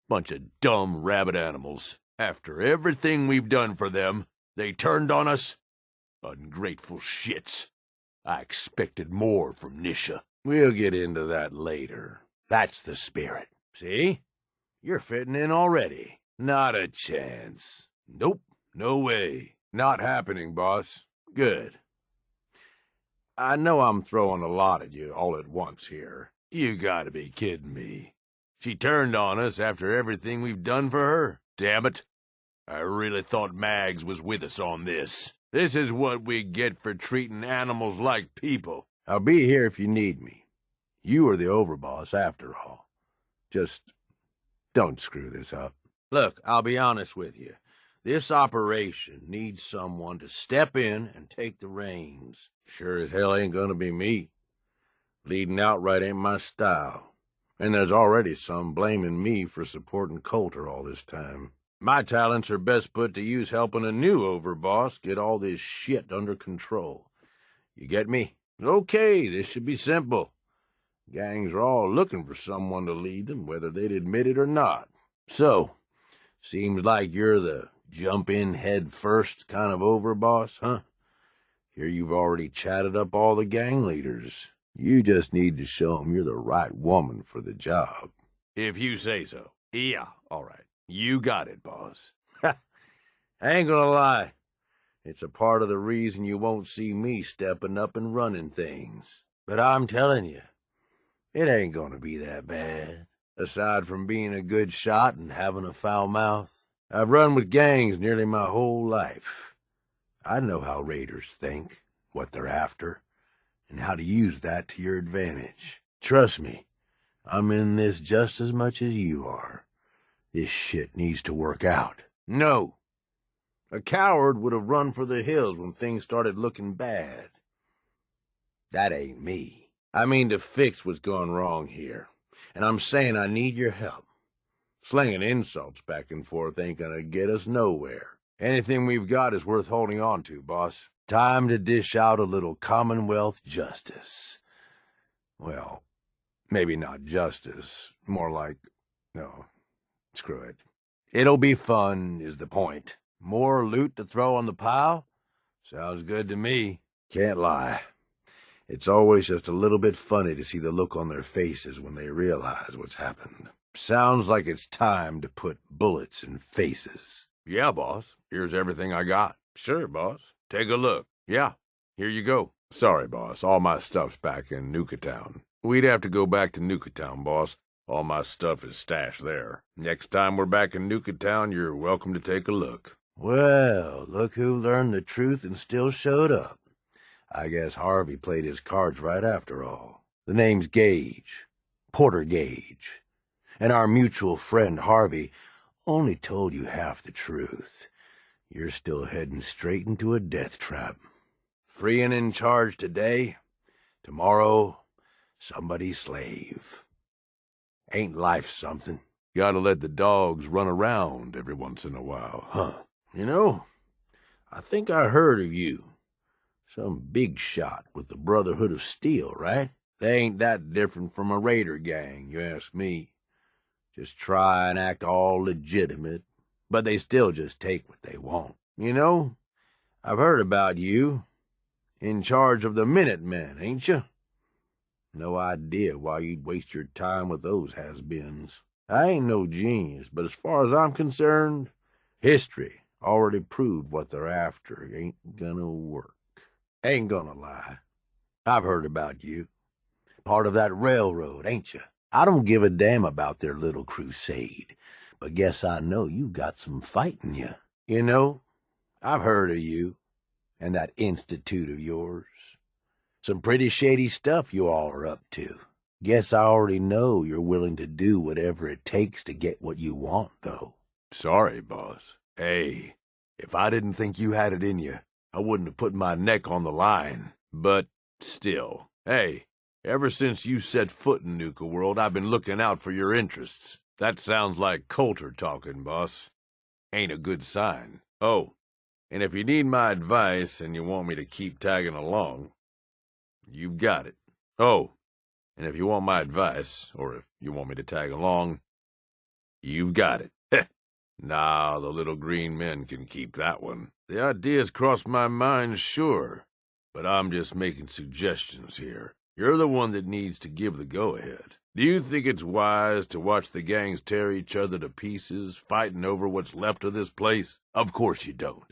Bunch of dumb rabbit animals. After everything we've done for them, they turned on us. Ungrateful shits. I expected more from Nisha. We'll get into that later. That's the spirit. See? You're fitting in already. Not a chance. Nope. No way. Not happening, boss. Good. I know I'm throwing a lot at you all at once here. You gotta be kidding me. She turned on us after everything we've done for her. Damn it. I really thought Mags was with us on this. This is what we get for treating animals like people. I'll be here if you need me. You are the overboss, after all. Just don't screw this up. Look, I'll be honest with you. This operation needs someone to step in and take the reins. Sure as hell ain't gonna be me. Leading outright ain't my style. And there's already some blaming me for supporting Coulter all this time. My talents are best put to use helping a new overboss get all this shit under control. You get me? Okay, this should be simple. Gangs are all looking for someone to lead them, whether they'd admit it or not. So, seems like you're the jump-in head-first kind of overboss, huh? Here you've already chatted up all the gang leaders. You just need to show them you're the right woman for the job. If you say so. Yeah, all right. You got it, boss. I ain't gonna lie. It's a part of the reason you won't see me stepping up and running things. But I'm telling you, it ain't gonna be that bad. Aside from being a good shot and having a foul mouth, I've run with gangs nearly my whole life. I know how raiders think, what they're after, and how to use that to your advantage. Trust me, I'm in this just as much as you are. This shit needs to work out. No. A coward would have run for the hills when things started looking bad. That ain't me. I mean to fix what's gone wrong here. And I'm saying I need your help. Slinging insults back and forth ain't gonna get us nowhere. Anything we've got is worth holding on to, boss. Time to dish out a little Commonwealth justice. Well, maybe not justice. More like, no, screw it. It'll be fun, is the point. More loot to throw on the pile? Sounds good to me. Can't lie. It's always just a little bit funny to see the look on their faces when they realize what's happened. Sounds like it's time to put bullets in faces. Yeah, boss. Here's everything I got. Sure, boss. Take a look. Yeah, here you go. Sorry, boss. All my stuff's back in Nuka Town. We'd have to go back to Nuka Town, boss. All my stuff is stashed there. Next time we're back in Nuka Town, you're welcome to take a look. Well, look who learned the truth and still showed up. I guess Harvey played his cards right after all. The name's Gage. Porter Gage. And our mutual friend Harvey only told you half the truth. You're still heading straight into a death trap. Free and in charge today. Tomorrow, somebody's slave. Ain't life something? Gotta let the dogs run around every once in a while, huh? You know, I think I heard of you. Some big shot with the Brotherhood of Steel, right? They ain't that different from a raider gang, you ask me. Just try and act all legitimate, but they still just take what they want. You know, I've heard about you. In charge of the Minutemen, ain't you? No idea why you'd waste your time with those has-beens. I ain't no genius, but as far as I'm concerned, history already proved what they're after ain't gonna work. Ain't gonna lie. I've heard about you. Part of that railroad, ain't you? I don't give a damn about their little crusade, but guess I know you got some fight in you. You know, I've heard of you and that institute of yours. Some pretty shady stuff you all are up to. Guess I already know you're willing to do whatever it takes to get what you want, though. Sorry, boss. Hey, if I didn't think you had it in you, I wouldn't have put my neck on the line. But still, hey, ever since you set foot in Nuka World, I've been looking out for your interests. That sounds like Coulter talking, boss. Ain't a good sign. Oh, and if you need my advice and you want me to keep tagging along, you've got it. Oh, and if you want my advice, or if you want me to tag along, you've got it. Nah, the little green men can keep that one. The idea's crossed my mind, sure, but I'm just making suggestions here. You're the one that needs to give the go-ahead. Do you think it's wise to watch the gangs tear each other to pieces, fighting over what's left of this place? Of course you don't.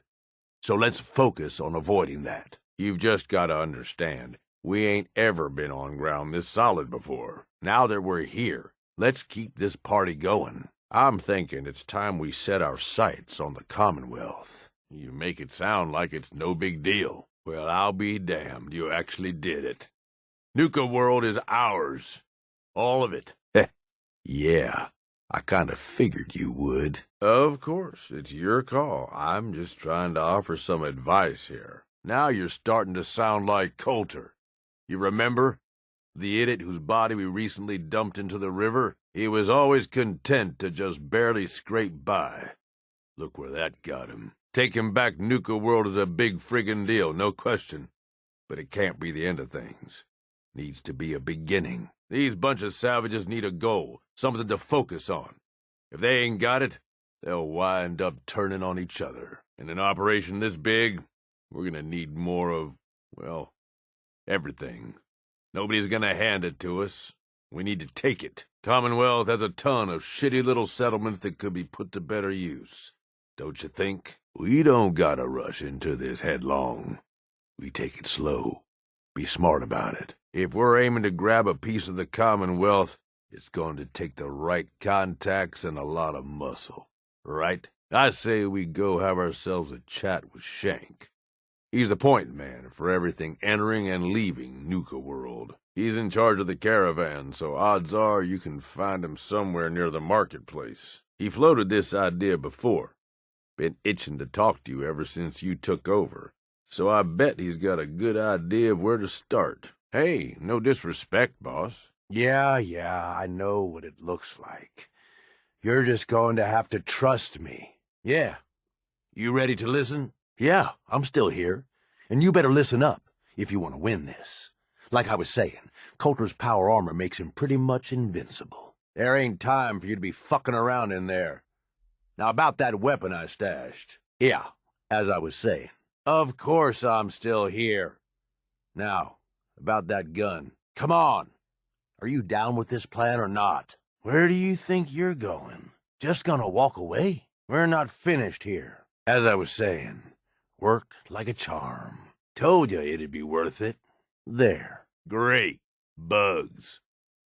So let's focus on avoiding that. You've just got to understand, we ain't ever been on ground this solid before. Now that we're here, let's keep this party going. I'm thinking it's time we set our sights on the Commonwealth. You make it sound like it's no big deal. Well, I'll be damned, you actually did it. Nuka World is ours. All of it. Yeah, I kind of figured you would. Of course, it's your call. I'm just trying to offer some advice here. Now you're starting to sound like Coulter. You remember? The idiot whose body we recently dumped into the river? He was always content to just barely scrape by. Look where that got him. Taking back Nuka World is a big friggin' deal, no question. But it can't be the end of things. Needs to be a beginning. These bunch of savages need a goal, something to focus on. If they ain't got it, they'll wind up turning on each other. In an operation this big, we're gonna need more of, well, everything. Nobody's gonna hand it to us. We need to take it. Commonwealth has a ton of shitty little settlements that could be put to better use. Don't you think? We don't gotta rush into this headlong. We take it slow. Be smart about it. If we're aiming to grab a piece of the Commonwealth, it's going to take the right contacts and a lot of muscle. Right? I say we go have ourselves a chat with Shank. He's the point man for everything entering and leaving Nuka World. He's in charge of the caravan, so odds are you can find him somewhere near the marketplace. He floated this idea before. Been itching to talk to you ever since you took over. So I bet he's got a good idea of where to start. Hey, no disrespect, boss. Yeah, I know what it looks like. You're just going to have to trust me. Yeah. You ready to listen? Yeah, I'm still here. And you better listen up if you want to win this. Like I was saying, Coulter's power armor makes him pretty much invincible. There ain't time for you to be fucking around in there. Now about that weapon I stashed. Yeah, as I was saying. Of course I'm still here. Now, about that gun. Come on. Are you down with this plan or not? Where do you think you're going? Just gonna walk away? We're not finished here. As I was saying, worked like a charm. Told you it'd be worth it. There. Great. Bugs.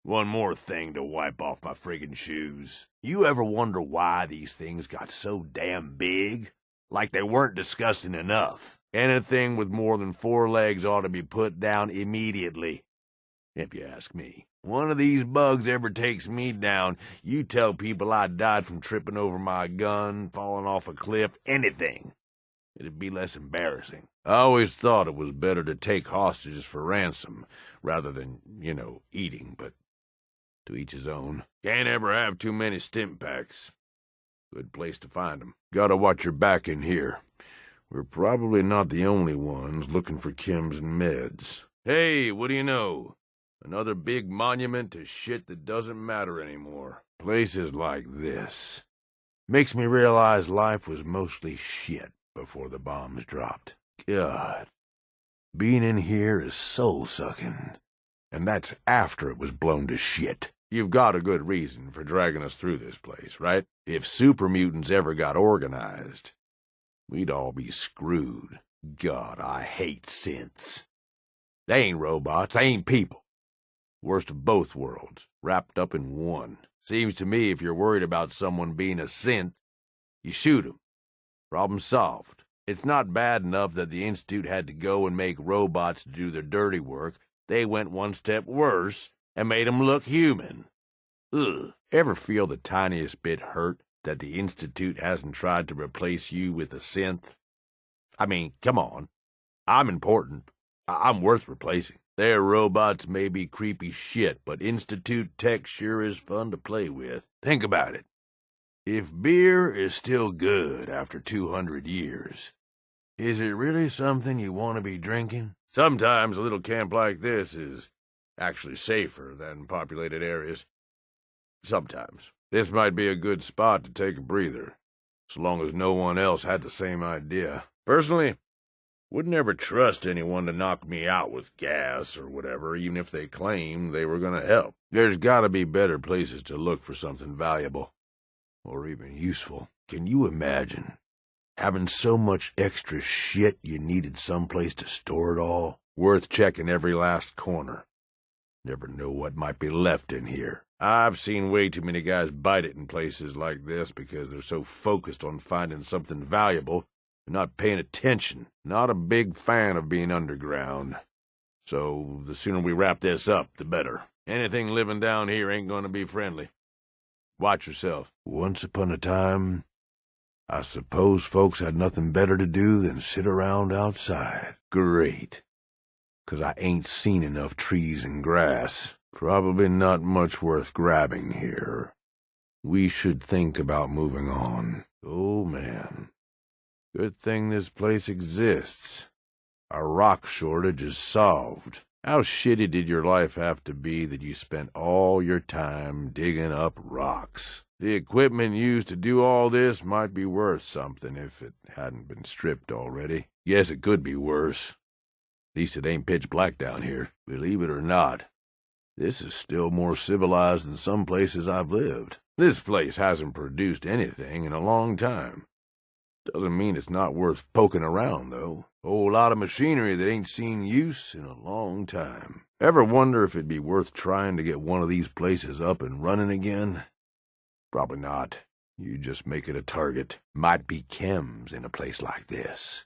One more thing to wipe off my friggin' shoes. You ever wonder why these things got so damn big? Like they weren't disgusting enough. Anything with more than 4 legs ought to be put down immediately, if you ask me. One of these bugs ever takes me down, you tell people I died from tripping over my gun, falling off a cliff, anything. It'd be less embarrassing. I always thought it was better to take hostages for ransom, rather than, eating, but to each his own. Can't ever have too many stim packs. Good place to find 'em. Gotta watch your back in here. We're probably not the only ones looking for chems and meds. Hey, what do you know? Another big monument to shit that doesn't matter anymore. Places like this makes me realize life was mostly shit before the bombs dropped. God, being in here is soul-sucking. And that's after it was blown to shit. You've got a good reason for dragging us through this place, right? If super mutants ever got organized, we'd all be screwed. God, I hate synths. They ain't robots, they ain't people. Worst of both worlds, wrapped up in one. Seems to me if you're worried about someone being a synth, you shoot 'em. Problem solved. It's not bad enough that the Institute had to go and make robots to do their dirty work. They went one step worse and made 'em look human. Ugh. Ever feel the tiniest bit hurt that the Institute hasn't tried to replace you with a synth? I mean, come on. I'm important. I'm worth replacing. Their robots may be creepy shit, but Institute tech sure is fun to play with. Think about it. If beer is still good after 200 years, is it really something you want to be drinking? Sometimes a little camp like this is actually safer than populated areas. Sometimes. This might be a good spot to take a breather, so long as no one else had the same idea. Personally, wouldn't ever trust anyone to knock me out with gas or whatever, even if they claimed they were going to help. There's got to be better places to look for something valuable, or even useful. Can you imagine having so much extra shit you needed someplace to store it all? Worth checking every last corner. Never know what might be left in here. I've seen way too many guys bite it in places like this because they're so focused on finding something valuable and not paying attention. Not a big fan of being underground. So the sooner we wrap this up, the better. Anything living down here ain't gonna be friendly. Watch yourself. Once upon a time, I suppose folks had nothing better to do than sit around outside. Great. 'Cause I ain't seen enough trees and grass. Probably not much worth grabbing here. We should think about moving on. Oh, man. Good thing this place exists. Our rock shortage is solved. How shitty did your life have to be that you spent all your time digging up rocks? The equipment used to do all this might be worth something if it hadn't been stripped already. Yes, it could be worse. At least it ain't pitch black down here. Believe it or not, this is still more civilized than some places I've lived. This place hasn't produced anything in a long time. Doesn't mean it's not worth poking around, though. Whole lot of machinery that ain't seen use in a long time. Ever wonder if it'd be worth trying to get one of these places up and running again? Probably not. You just make it a target. Might be chems in a place like this.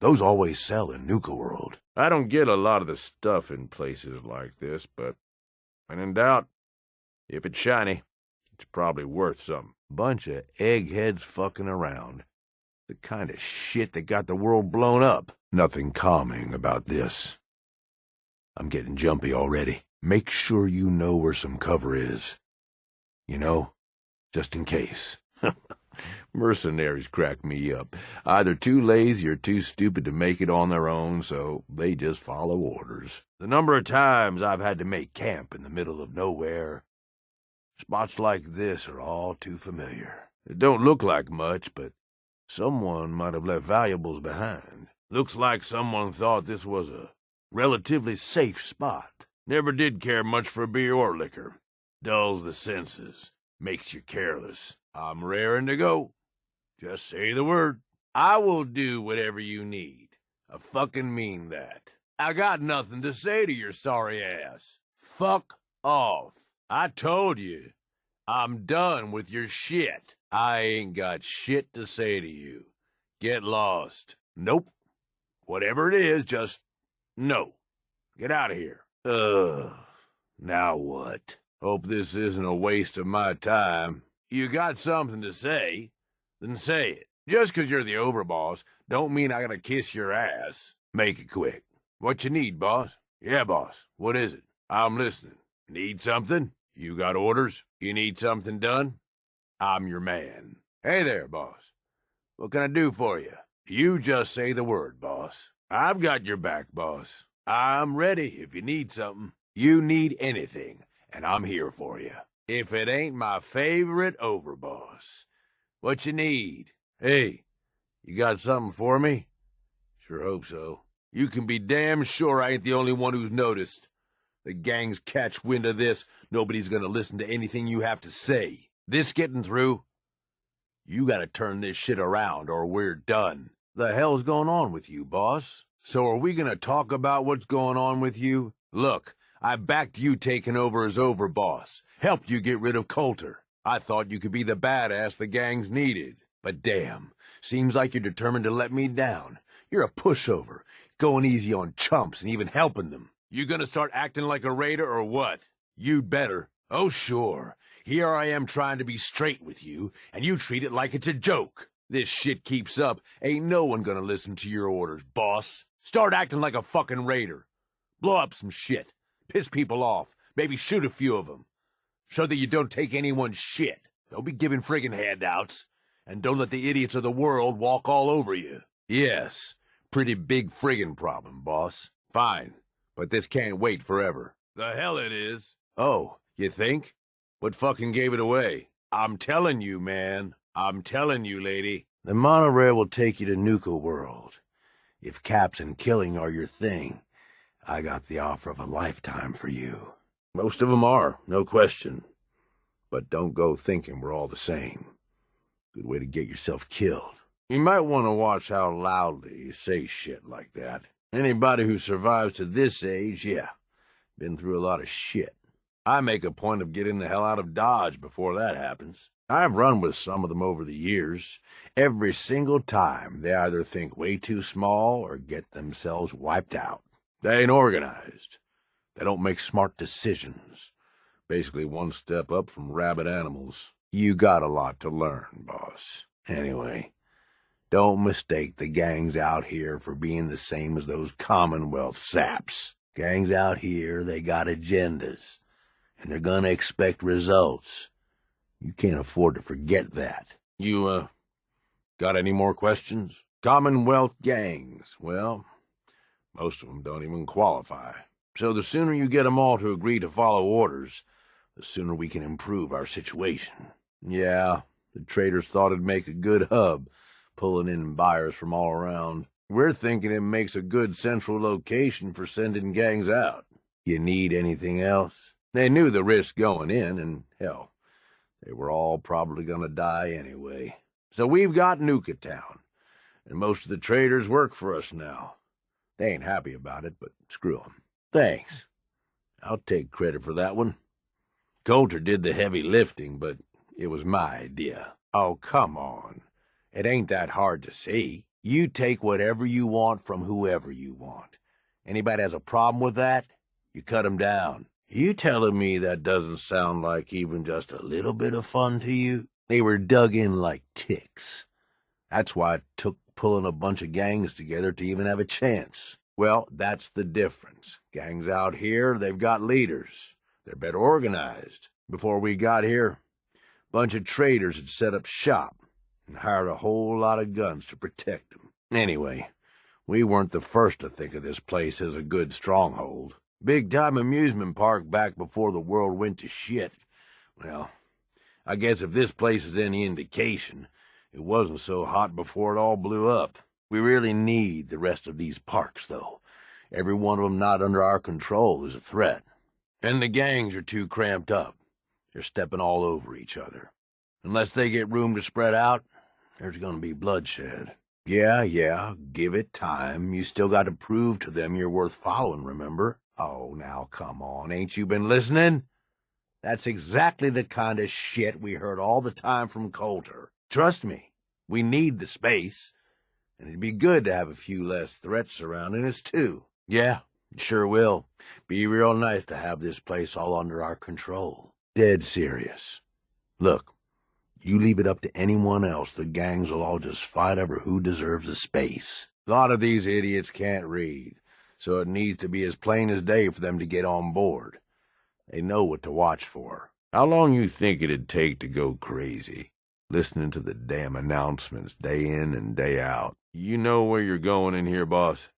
Those always sell in Nuka World. I don't get a lot of the stuff in places like this, but when in doubt, if it's shiny, it's probably worth something. Bunch of eggheads fucking around. The kind of shit that got the world blown up. Nothing calming about this. I'm getting jumpy already. Make sure you know where some cover is. You know, just in case. Mercenaries crack me up. Either too lazy or too stupid to make it on their own, so they just follow orders. The number of times I've had to make camp in the middle of nowhere. Spots like this are all too familiar. It don't look like much, but someone might have left valuables behind. Looks like someone thought this was a relatively safe spot. Never did care much for beer or liquor. Dulls the senses. Makes you careless. I'm raring to go. Just say the word. I will do whatever you need. I fucking mean that. I got nothing to say to your sorry ass. Fuck off. I told you. I'm done with your shit. I ain't got shit to say to you. Get lost. Nope. Whatever it is, just no. Get out of here. Now what? Hope this isn't a waste of my time. You got something to say, then say it. Just 'cause you're the overboss, don't mean I gotta kiss your ass. Make it quick. What you need, boss? Yeah, boss. What is it? I'm listening. Need something? You got orders? You need something done? I'm your man. Hey there, boss. What can I do for you? You just say the word, boss. I've got your back, boss. I'm ready if you need something. You need anything, and I'm here for you. If it ain't my favorite overboss. What you need? Hey, you got something for me? Sure hope so. You can be damn sure I ain't the only one who's noticed. The gangs catch wind of this, nobody's gonna listen to anything you have to say. This getting through? You gotta turn this shit around or we're done. The hell's going on with you, boss? So are we gonna talk about what's going on with you? Look, I backed you taking over as overboss. Helped you get rid of Coulter. I thought you could be the badass the gangs needed. But damn, seems like you're determined to let me down. You're a pushover, going easy on chumps and even helping them. You gonna start acting like a raider or what? You'd better. Oh, sure. Here I am trying to be straight with you, and you treat it like it's a joke. This shit keeps up, ain't no one gonna listen to your orders, boss. Start acting like a fucking raider. Blow up some shit. Piss people off. Maybe shoot a few of them. Show that you don't take anyone's shit. Don't be giving friggin' handouts. And don't let the idiots of the world walk all over you. Yes, pretty big friggin' problem, boss. Fine, but this can't wait forever. The hell it is. Oh, you think? What fucking gave it away? I'm telling you, man. I'm telling you, lady. The monorail will take you to Nuka World. If caps and killing are your thing, I got the offer of a lifetime for you. Most of them are, no question. But don't go thinking we're all the same. Good way to get yourself killed. You might want to watch how loudly you say shit like that. Anybody who survives to this age, yeah, been through a lot of shit. I make a point of getting the hell out of Dodge before that happens. I've run with some of them over the years. Every single time, they either think way too small or get themselves wiped out. They ain't organized. They don't make smart decisions. Basically one step up from rabid animals. You got a lot to learn, boss. Anyway, don't mistake the gangs out here for being the same as those Commonwealth saps. Gangs out here, they got agendas, and they're gonna expect results. You can't afford to forget that. You, got any more questions? Commonwealth gangs, well, most of them don't even qualify. So the sooner you get them all to agree to follow orders, the sooner we can improve our situation. Yeah, the traders thought it'd make a good hub, pulling in buyers from all around. We're thinking it makes a good central location for sending gangs out. You need anything else? They knew the risk going in, and hell, they were all probably gonna die anyway. So we've got Nuka Town, and most of the traders work for us now. They ain't happy about it, but screw 'em. Thanks. I'll take credit for that one. Coulter did the heavy lifting, but it was my idea. Oh, come on. It ain't that hard to see. You take whatever you want from whoever you want. Anybody has a problem with that, you cut 'em down. You telling me that doesn't sound like even just a little bit of fun to you? They were dug in like ticks. That's why it took pulling a bunch of gangs together to even have a chance. Well, that's the difference. Gangs out here, they've got leaders. They're better organized. Before we got here, a bunch of traders had set up shop and hired a whole lot of guns to protect them. Anyway, we weren't the first to think of this place as a good stronghold. Big-time amusement park back before the world went to shit. Well, I guess if this place is any indication, it wasn't so hot before it all blew up. We really need the rest of these parks, though. Every one of them not under our control is a threat. And the gangs are too cramped up. They're stepping all over each other. Unless they get room to spread out, there's gonna be bloodshed. Yeah, give it time. You still got to prove to them you're worth following, remember? Oh, now come on, ain't you been listening? That's exactly the kind of shit we heard all the time from Coulter. Trust me, we need the space, and it'd be good to have a few less threats surrounding us, too. Yeah, it sure will. Be real nice to have this place all under our control. Dead serious. Look, you leave it up to anyone else, the gangs will all just fight over who deserves the space. A lot of these idiots can't read, so it needs to be as plain as day for them to get on board. They know what to watch for. How long you think it'd take to go crazy, listening to the damn announcements day in and day out? You know where you're going in here, boss?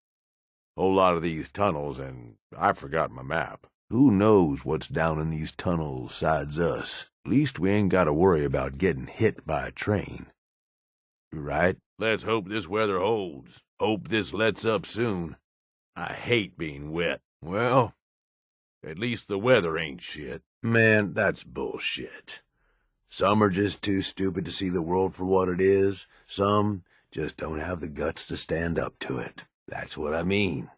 Whole lot of these tunnels, and I forgot my map. Who knows what's down in these tunnels sides us? At least we ain't got to worry about getting hit by a train. Right? Let's hope this weather holds. Hope this lets up soon. I hate being wet. Well, at least the weather ain't shit. Man, that's bullshit. Some are just too stupid to see the world for what it is. Some just don't have the guts to stand up to it. That's what I mean.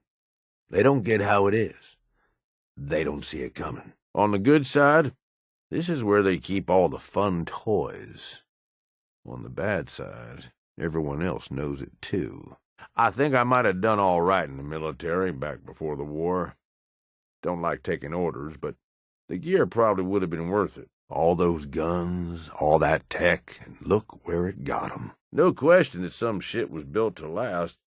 They don't get how it is. They don't see it coming. On the good side, this is where they keep all the fun toys. On the bad side, everyone else knows it too. I think I might have done all right in the military back before the war. Don't like taking orders, but the gear probably would have been worth it. All those guns, all that tech, and look where it got 'em. No question that some shit was built to last.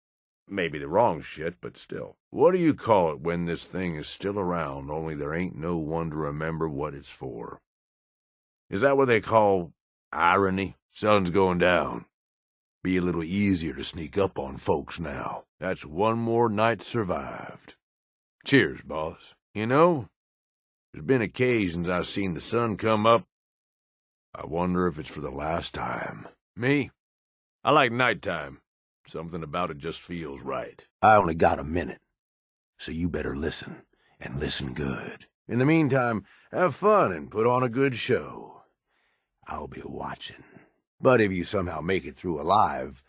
Maybe the wrong shit, but still. What do you call it when this thing is still around, only there ain't no one to remember what it's for? Is that what they call irony? Sun's going down. Be a little easier to sneak up on folks now. That's one more night survived. Cheers, boss. You know, there's been occasions I've seen the sun come up. I wonder if it's for the last time. Me? I like nighttime. Something about it just feels right. I only got a minute, so you better listen, and listen good. In the meantime, have fun and put on a good show. I'll be watching. But if you somehow make it through alive,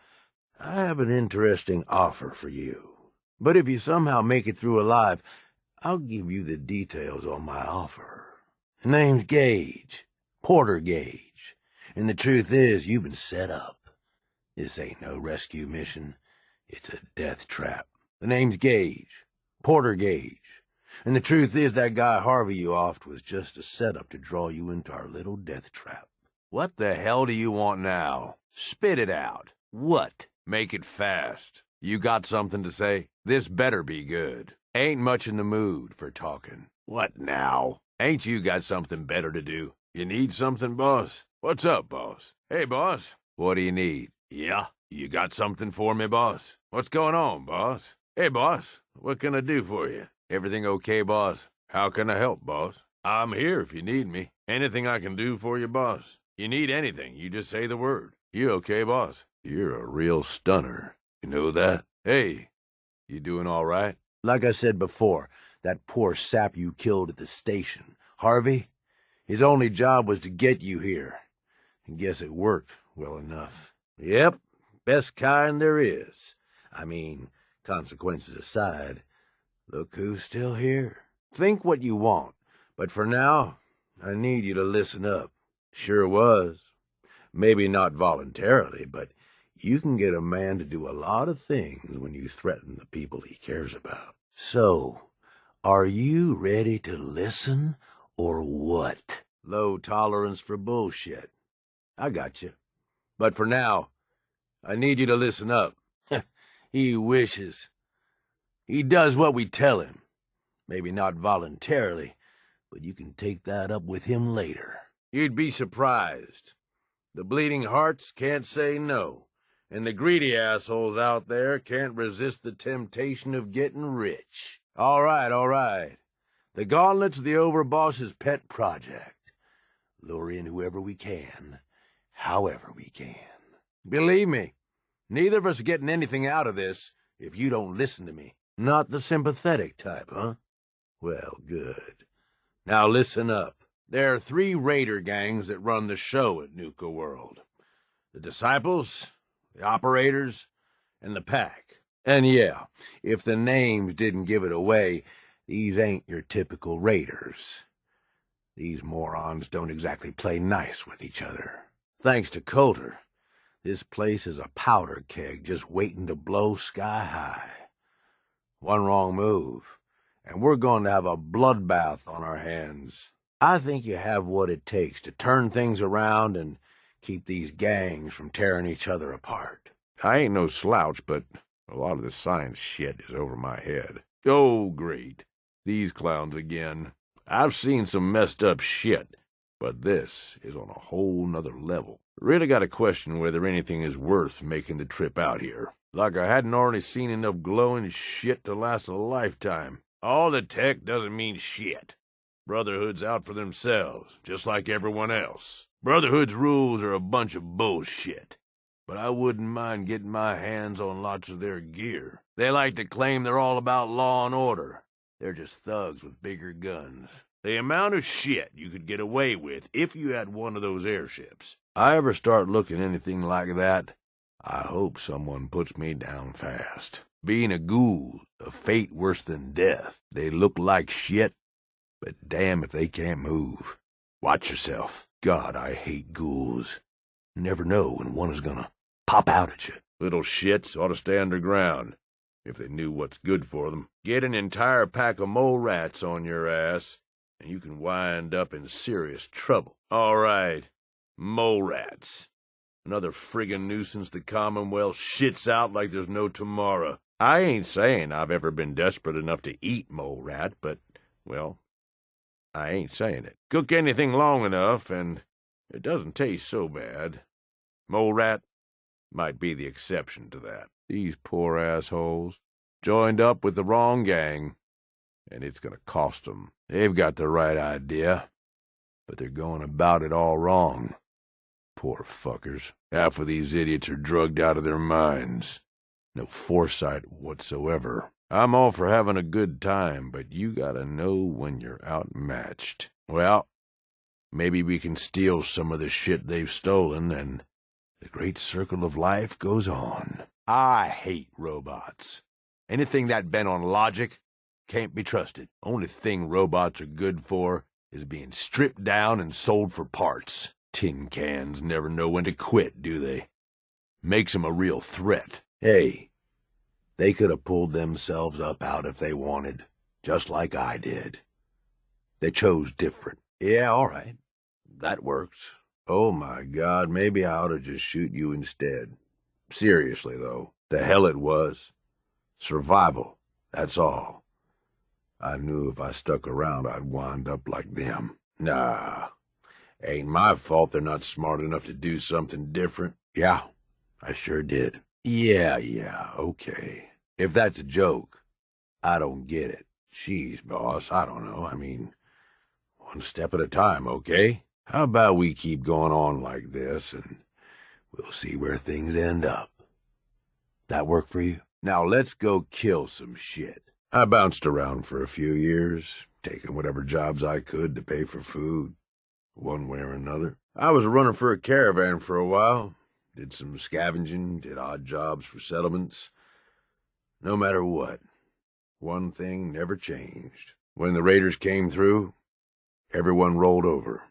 I have an interesting offer for you. I'll give you the details on my offer. The name's Gage, Porter Gage, and the truth is you've been set up. This ain't no rescue mission. It's a death trap. The name's Gage, Porter Gage, and the truth is that guy Harvey you offed was just a setup to draw you into our little death trap. What the hell do you want now? Spit it out. What? Make it fast. You got something to say? This better be good. Ain't much in the mood for talking. What now? Ain't you got something better to do? You need something, boss? What's up, boss? Hey, boss. What do you need? Yeah? You got something for me, boss? What's going on, boss? Hey, boss. What can I do for you? Everything okay, boss? How can I help, boss? I'm here if you need me. Anything I can do for you, boss? You need anything, you just say the word. You okay, boss? You're a real stunner. You know that? Hey, you doing all right? Like I said before, that poor sap you killed at the station, Harvey, his only job was to get you here. I guess it worked well enough. Yep, best kind there is. I mean, consequences aside, look who's still here. Think what you want, but for now, I need you to listen up. Sure was. Maybe not voluntarily, but you can get a man to do a lot of things when you threaten the people he cares about. So, are you ready to listen, or what? Low tolerance for bullshit. I got you. But for now, I need you to listen up. He wishes. He does what we tell him. Maybe not voluntarily, but you can take that up with him later. You'd be surprised. The bleeding hearts can't say no, and the greedy assholes out there can't resist the temptation of getting rich. All right. The Gauntlet's the Overboss's pet project. Lure in whoever we can, however we can. Believe me, neither of us are getting anything out of this if you don't listen to me. Not the sympathetic type, huh? Well, good. Now listen up. There are 3 raider gangs that run the show at Nuka World. The Disciples, the Operators, and the Pack. And yeah, if the names didn't give it away, these ain't your typical raiders. These morons don't exactly play nice with each other. Thanks to Coulter, this place is a powder keg just waiting to blow sky high. One wrong move, and we're going to have a bloodbath on our hands. I think you have what it takes to turn things around and keep these gangs from tearing each other apart. I ain't no slouch, but a lot of this science shit is over my head. Oh, great. These clowns again. I've seen some messed up shit, but this is on a whole nother level. Really gotta question whether anything is worth making the trip out here. Like I hadn't already seen enough glowing shit to last a lifetime. All the tech doesn't mean shit. Brotherhood's out for themselves, just like everyone else. Brotherhood's rules are a bunch of bullshit, but I wouldn't mind getting my hands on lots of their gear. They like to claim they're all about law and order. They're just thugs with bigger guns. The amount of shit you could get away with if you had one of those airships. I ever start looking anything like that, I hope someone puts me down fast. Being a ghoul, a fate worse than death. They look like shit, but damn if they can't move. Watch yourself. God, I hate ghouls. Never know when one is gonna pop out at you. Little shits ought to stay underground, if they knew what's good for them. Get an entire pack of mole rats on your ass, and you can wind up in serious trouble. All right, mole rats. Another friggin' nuisance the Commonwealth shits out like there's no tomorrow. I ain't saying I've ever been desperate enough to eat mole rat, but, well, I ain't saying it. Cook anything long enough, and it doesn't taste so bad. Mole rat might be the exception to that. These poor assholes joined up with the wrong gang, and it's gonna cost them. They've got the right idea, but they're going about it all wrong. Poor fuckers. Half of these idiots are drugged out of their minds. No foresight whatsoever. I'm all for having a good time, but you gotta know when you're outmatched. Well, maybe we can steal some of the shit they've stolen, and the great circle of life goes on. I hate robots. Anything that bent on logic can't be trusted. Only thing robots are good for is being stripped down and sold for parts. Tin cans never know when to quit, do they? Makes 'em a real threat. Hey, they could have pulled themselves up out if they wanted, just like I did. They chose different. Yeah, all right. That works. Oh my God, maybe I ought to just shoot you instead. Seriously, though, the hell it was. Survival, that's all. I knew if I stuck around, I'd wind up like them. Nah, ain't my fault they're not smart enough to do something different. Yeah, I sure did. Yeah, okay. If that's a joke, I don't get it. Jeez, boss, I don't know. I mean, one step at a time, okay? How about we keep going on like this, and we'll see where things end up. That work for you? Now let's go kill some shit. I bounced around for a few years, taking whatever jobs I could to pay for food, one way or another. I was running for a caravan for a while, did some scavenging, did odd jobs for settlements. No matter what, one thing never changed. When the raiders came through, everyone rolled over.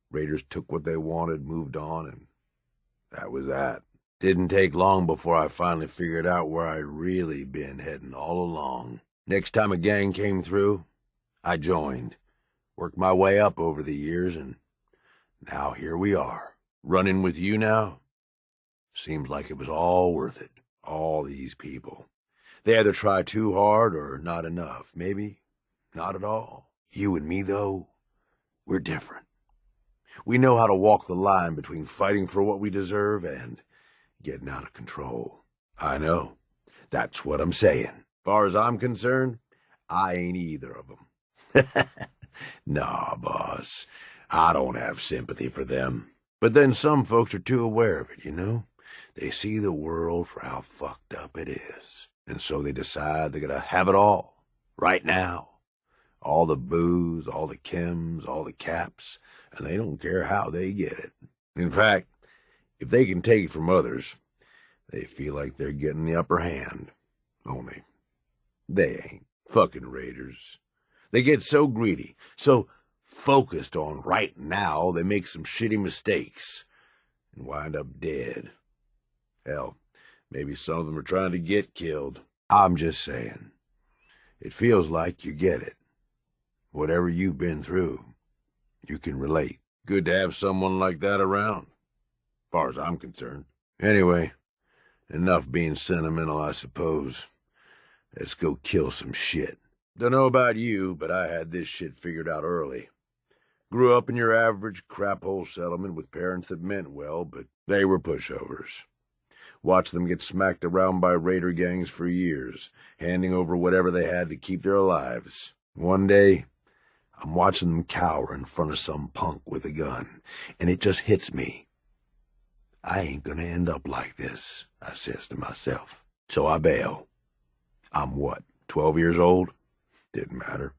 Raiders took what they wanted, moved on, and that was that. Didn't take long before I finally figured out where I'd really been heading all along. Next time a gang came through, I joined. Worked my way up over the years, and now here we are. Running with you now? Seems like it was all worth it. All these people. They either try too hard or not enough. Maybe not at all. You and me, though, we're different. We know how to walk the line between fighting for what we deserve and getting out of control. I know. That's what I'm saying. Far as I'm concerned, I ain't either of them. Nah, boss. I don't have sympathy for them. But then some folks are too aware of it, you know? They see the world for how fucked up it is. And so they decide they're gonna have it all. Right now. All the booze, all the chems, all the caps. And they don't care how they get it. In fact, if they can take it from others, they feel like they're getting the upper hand. Only, they ain't. Fucking raiders. They get so greedy, so focused on right now, they make some shitty mistakes and wind up dead. Hell, maybe some of them are trying to get killed. I'm just saying, it feels like you get it. Whatever you've been through, you can relate. Good to have someone like that around, as far as I'm concerned. Anyway, enough being sentimental, I suppose. Let's go kill some shit. Dunno about you, but I had this shit figured out early. Grew up in your average crap-hole settlement with parents that meant well, but they were pushovers. Watched them get smacked around by raider gangs for years, handing over whatever they had to keep their lives. One day, I'm watching them cower in front of some punk with a gun, and it just hits me. I ain't gonna end up like this, I says to myself. So I bail. I'm what, 12 years old? Didn't matter.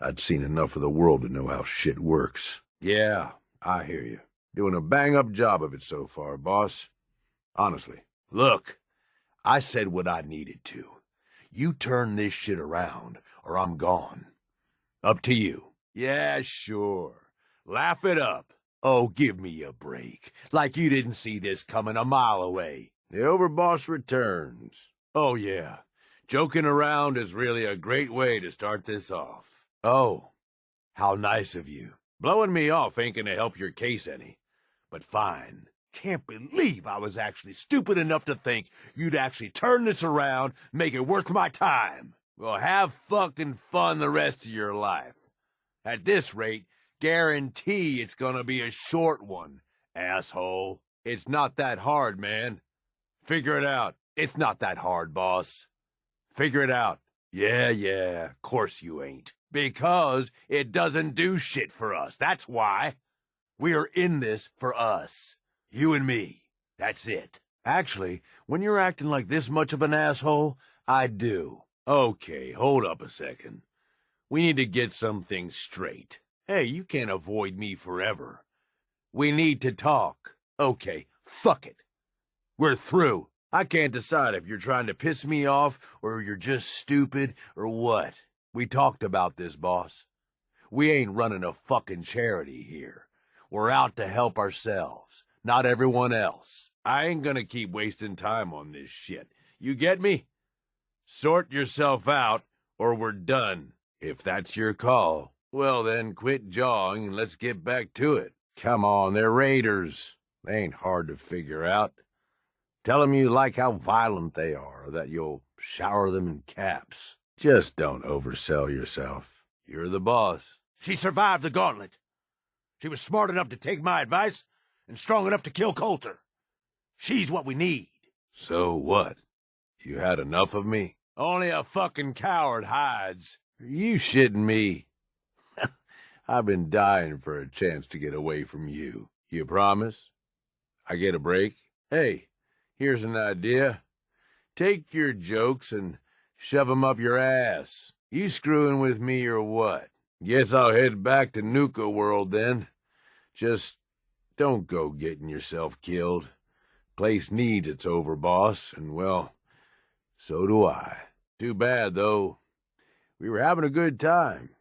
I'd seen enough of the world to know how shit works. Yeah, I hear you. Doing a bang-up job of it so far, boss. Honestly. Look, I said what I needed to. You turn this shit around, or I'm gone. Up to you. Yeah, sure. Laugh it up. Oh, give me a break. Like you didn't see this coming a mile away. The Overboss returns. Oh, yeah. Joking around is really a great way to start this off. Oh, how nice of you. Blowing me off ain't gonna help your case any. But fine. Can't believe I was actually stupid enough to think you'd actually turn this around, make it worth my time. Well, have fucking fun the rest of your life. At this rate, guarantee it's gonna be a short one, asshole. It's not that hard, man. Figure it out. It's not that hard, boss. Figure it out. Yeah, course you ain't. Because it doesn't do shit for us, that's why. We're in this for us. You and me. That's it. Actually, when you're acting like this much of an asshole, I do. Okay, hold up a second. We need to get some things straight. Hey, you can't avoid me forever. We need to talk. Okay, fuck it. We're through. I can't decide if you're trying to piss me off or you're just stupid or what. We talked about this, boss. We ain't running a fucking charity here. We're out to help ourselves, not everyone else. I ain't gonna keep wasting time on this shit. You get me? Sort yourself out or we're done. If that's your call, well then quit jawing and let's get back to it. Come on, they're raiders. They ain't hard to figure out. Tell them you like how violent they are, or that you'll shower them in caps. Just don't oversell yourself. You're the boss. She survived the gauntlet. She was smart enough to take my advice and strong enough to kill Coulter. She's what we need. So what? You had enough of me? Only a fucking coward hides. Are you shitting me? I've been dying for a chance to get away from you. You promise? I get a break? Hey, here's an idea. Take your jokes and shove 'em up your ass. You screwing with me or what? Guess I'll head back to Nuka World then. Just don't go getting yourself killed. Place needs its Overboss, and well, so do I. Too bad, though. We were having a good time.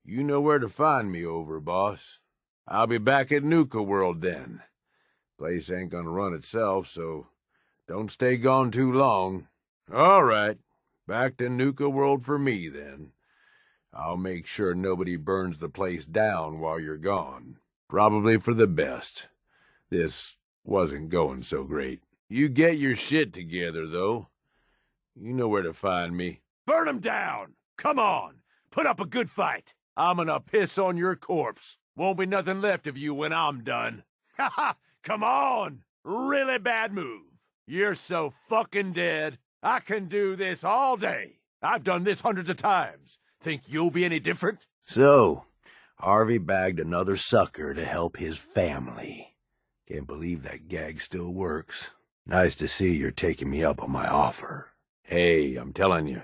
You know where to find me, Overboss. I'll be back at Nuka World then. Place ain't gonna run itself, so don't stay gone too long. All right, back to Nuka World for me, then. I'll make sure nobody burns the place down while you're gone. Probably for the best. This wasn't going so great. You get your shit together, though. You know where to find me. Burn 'em down! Come on! Put up a good fight! I'm gonna piss on your corpse. Won't be nothing left of you when I'm done. Ha ha! Come on! Really bad move. You're so fucking dead. I can do this all day. I've done this hundreds of times. Think you'll be any different? So, Harvey bagged another sucker to help his family. Can't believe that gag still works. Nice to see you're taking me up on my offer. Hey, I'm telling you,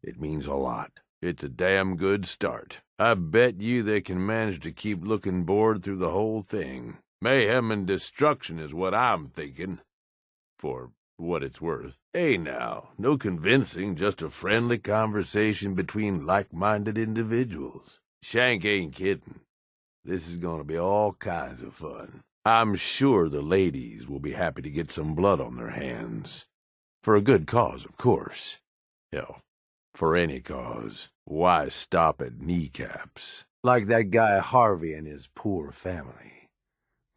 it means a lot. It's a damn good start. I bet you they can manage to keep looking bored through the whole thing. Mayhem and destruction is what I'm thinking. For what it's worth. Hey now, no convincing, just a friendly conversation between like-minded individuals. Shank ain't kidding. This is gonna be all kinds of fun. I'm sure the ladies will be happy to get some blood on their hands. For a good cause, of course. Hell, for any cause. Why stop at kneecaps? Like that guy Harvey and his poor family.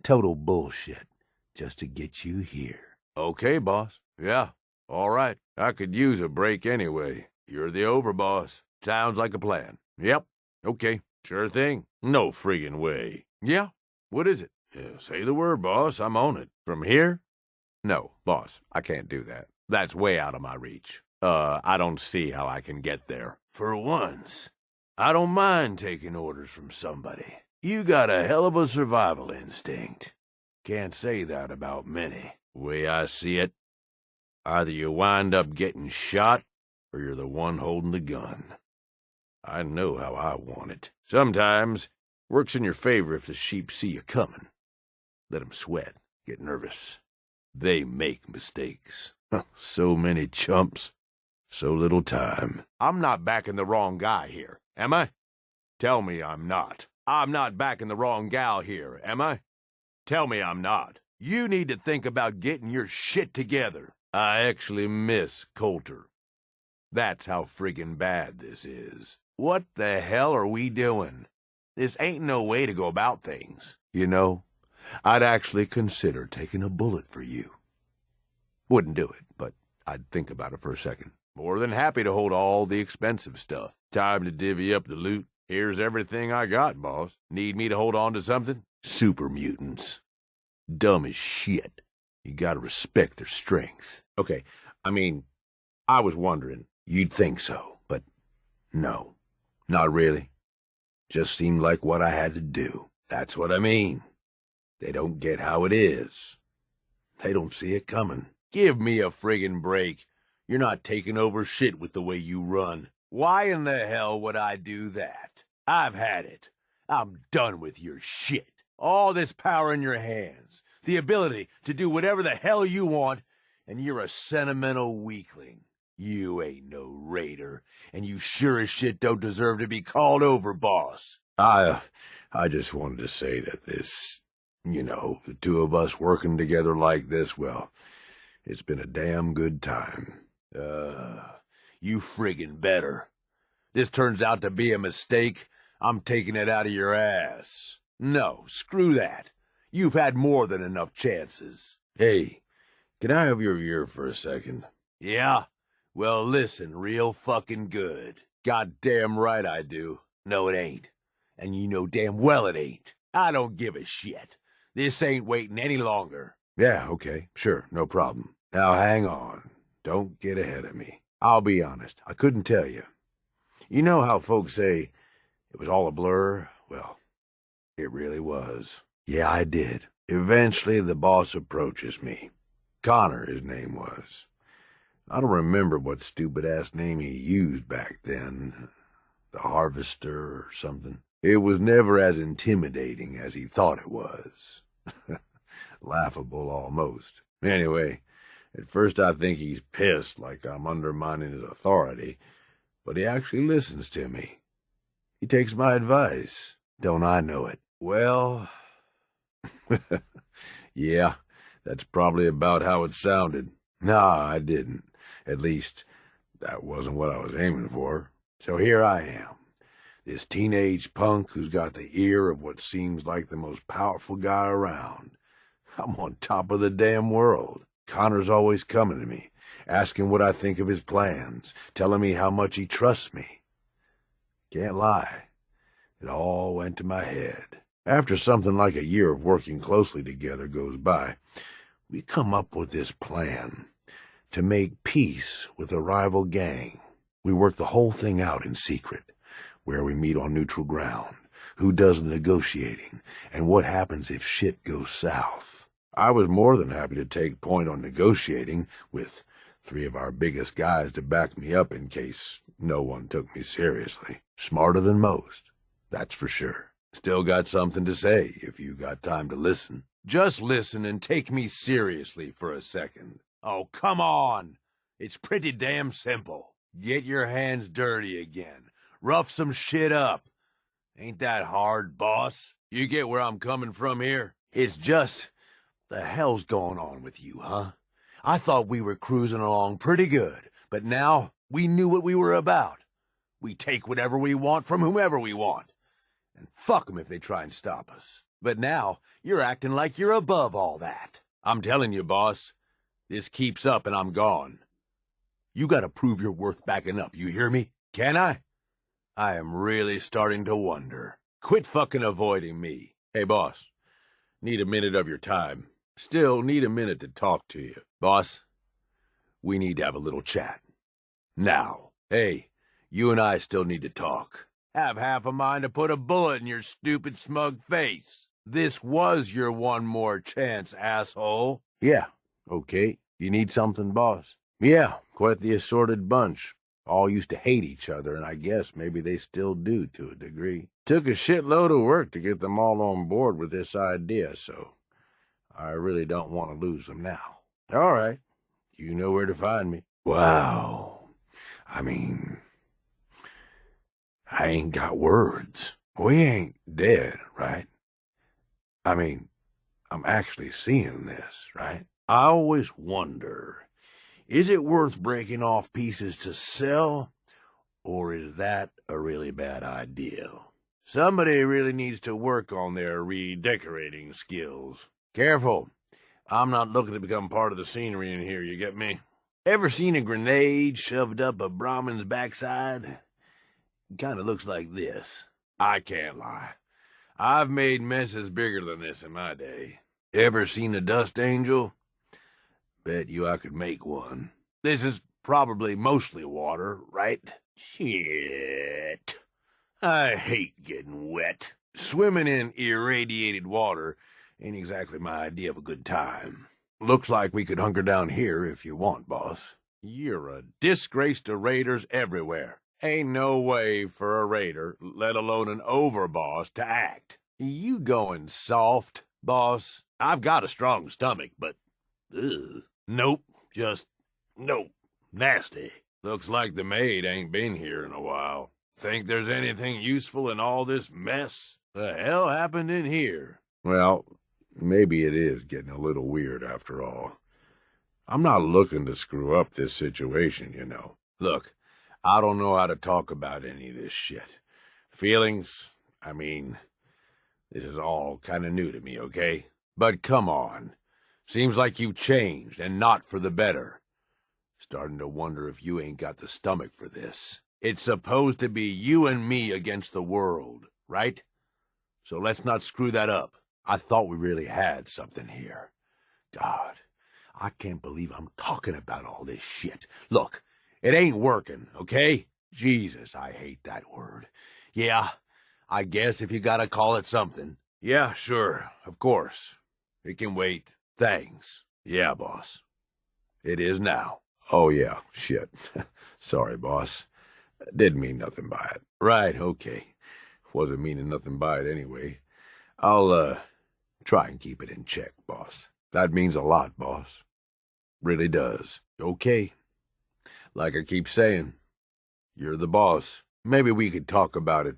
Total bullshit, just to get you here. Okay, boss. Yeah, all right. I could use a break anyway. You're the overboss. Sounds like a plan. Yep. Okay. Sure thing. No friggin' way. Yeah? What is it? Yeah, say the word, boss. I'm on it. From here? No, boss. I can't do that. That's way out of my reach. I don't see how I can get there. For once, I don't mind taking orders from somebody. You got a hell of a survival instinct. Can't say that about many. Way I see it, either you wind up getting shot, or you're the one holding the gun. I know how I want it. Sometimes, works in your favor if the sheep see you coming. Let 'em sweat, get nervous. They make mistakes. So many chumps, so little time. I'm not backing the wrong guy here, am I? Tell me I'm not. I'm not backing the wrong gal here, am I? Tell me I'm not. You need to think about getting your shit together. I actually miss Coulter. That's how friggin' bad this is. What the hell are we doing? This ain't no way to go about things. You know, I'd actually consider taking a bullet for you. Wouldn't do it, but I'd think about it for a second. More than happy to hold all the expensive stuff. Time to divvy up the loot. Here's everything I got, boss. Need me to hold on to something? Super mutants. Dumb as shit. You gotta respect their strength. Okay, I mean, I was wondering. You'd think so, but no, not really. Just seemed like what I had to do. That's what I mean. They don't get how it is. They don't see it coming. Give me a friggin' break. You're not taking over shit with the way you run. Why in the hell would I do that? I've had it. I'm done with your shit. All this power in your hands, the ability to do whatever the hell you want, and you're a sentimental weakling. You ain't no raider, and you sure as shit don't deserve to be called Overboss. I just wanted to say that this, the two of us working together like this, well, it's been a damn good time. You friggin' better. This turns out to be a mistake, I'm taking it out of your ass. No, screw that. You've had more than enough chances. Hey, can I have your ear for a second? Yeah? Well, listen real fucking good. Goddamn right I do. No, it ain't. And you know damn well it ain't. I don't give a shit. This ain't waiting any longer. Yeah, okay, sure, no problem. Now hang on. Don't get ahead of me. I'll be honest, I couldn't tell you. You know how folks say it was all a blur? Well, it really was. Yeah, I did. Eventually, the boss approaches me. Connor, his name was. I don't remember what stupid-ass name he used back then. The Harvester or something. It was never as intimidating as he thought it was. Laughable, almost. Anyway, at first I think he's pissed, like I'm undermining his authority, but he actually listens to me. He takes my advice. Don't I know it? Well, yeah, that's probably about how it sounded. Nah, I didn't. At least, that wasn't what I was aiming for. So here I am, this teenage punk who's got the ear of what seems like the most powerful guy around. I'm on top of the damn world. Connor's always coming to me, asking what I think of his plans, telling me how much he trusts me. Can't lie, it all went to my head. After something like a year of working closely together goes by, we come up with this plan to make peace with a rival gang. We work the whole thing out in secret, where we meet on neutral ground, who does the negotiating, and what happens if shit goes south. I was more than happy to take point on negotiating, with 3 of our biggest guys to back me up in case no one took me seriously. Smarter than most, that's for sure. Still got something to say if you got time to listen. Just listen and take me seriously for a second. Oh, come on. It's pretty damn simple. Get your hands dirty again. Rough some shit up. Ain't that hard, boss? You get where I'm coming from here? It's just, the hell's going on with you, huh? I thought we were cruising along pretty good, but now we knew what we were about. We take whatever we want from whomever we want. And fuck 'em if they try and stop us. But now, you're acting like you're above all that. I'm telling you, boss, this keeps up and I'm gone. You gotta prove your worth backing up, you hear me? Can I? I am really starting to wonder. Quit fucking avoiding me. Hey, boss, need a minute of your time. Still need a minute to talk to you. Boss, we need to have a little chat. Now. Hey, you and I still need to talk. Have half a mind to put a bullet in your stupid smug face. This was your one more chance, asshole. Yeah, okay. You need something, boss? Yeah, quite the assorted bunch. All used to hate each other, and I guess maybe they still do to a degree. Took a shitload of work to get them all on board with this idea, so I really don't want to lose them now. All right, you know where to find me. Wow. I mean, I ain't got words. We ain't dead, right? I mean, I'm actually seeing this, right? I always wonder, is it worth breaking off pieces to sell, or is that a really bad idea? Somebody really needs to work on their redecorating skills. Careful. I'm not looking to become part of the scenery in here, you get me? Ever seen a grenade shoved up a Brahmin's backside? Kinda looks like this. I can't lie. I've made messes bigger than this in my day. Ever seen a dust angel? Bet you I could make one. This is probably mostly water, right? Shit. I hate getting wet. Swimming in irradiated water ain't exactly my idea of a good time. Looks like we could hunker down here if you want, boss. You're a disgrace to raiders everywhere. Ain't no way for a raider, let alone an overboss, to act. You going soft, boss? I've got a strong stomach, but... ugh. Nope, just... nope. Nasty. Looks like the maid ain't been here in a while. Think there's anything useful in all this mess? The hell happened in here? Well, maybe it is getting a little weird after all. I'm not looking to screw up this situation, you know. Look, I don't know how to talk about any of this shit. Feelings, I mean, this is all kind of new to me, okay? But come on. Seems like you changed, and not for the better. Starting to wonder if you ain't got the stomach for this. It's supposed to be you and me against the world, right? So let's not screw that up. I thought we really had something here. God, I can't believe I'm talking about all this shit. Look, it ain't working, okay? Jesus, I hate that word. Yeah, I guess if you gotta call it something. Yeah, sure, of course. It can wait. Thanks. Yeah, boss. It is now. Oh, yeah, shit. Sorry, boss. Didn't mean nothing by it. Right, okay. Wasn't meaning nothing by it anyway. I'll, try and keep it in check, boss. That means a lot, boss. Really does. Okay. Like I keep saying, you're the boss. Maybe we could talk about it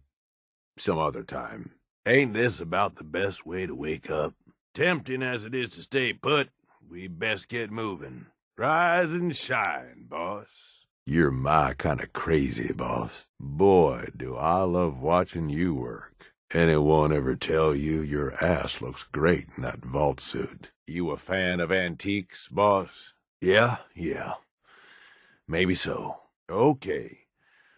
some other time. Ain't this about the best way to wake up? Tempting as it is to stay put, we best get moving. Rise and shine, boss. You're my kind of crazy, boss. Boy, do I love watching you work. Anyone ever tell you your ass looks great in that vault suit? You a fan of antiques, boss? Yeah. Maybe so. Okay.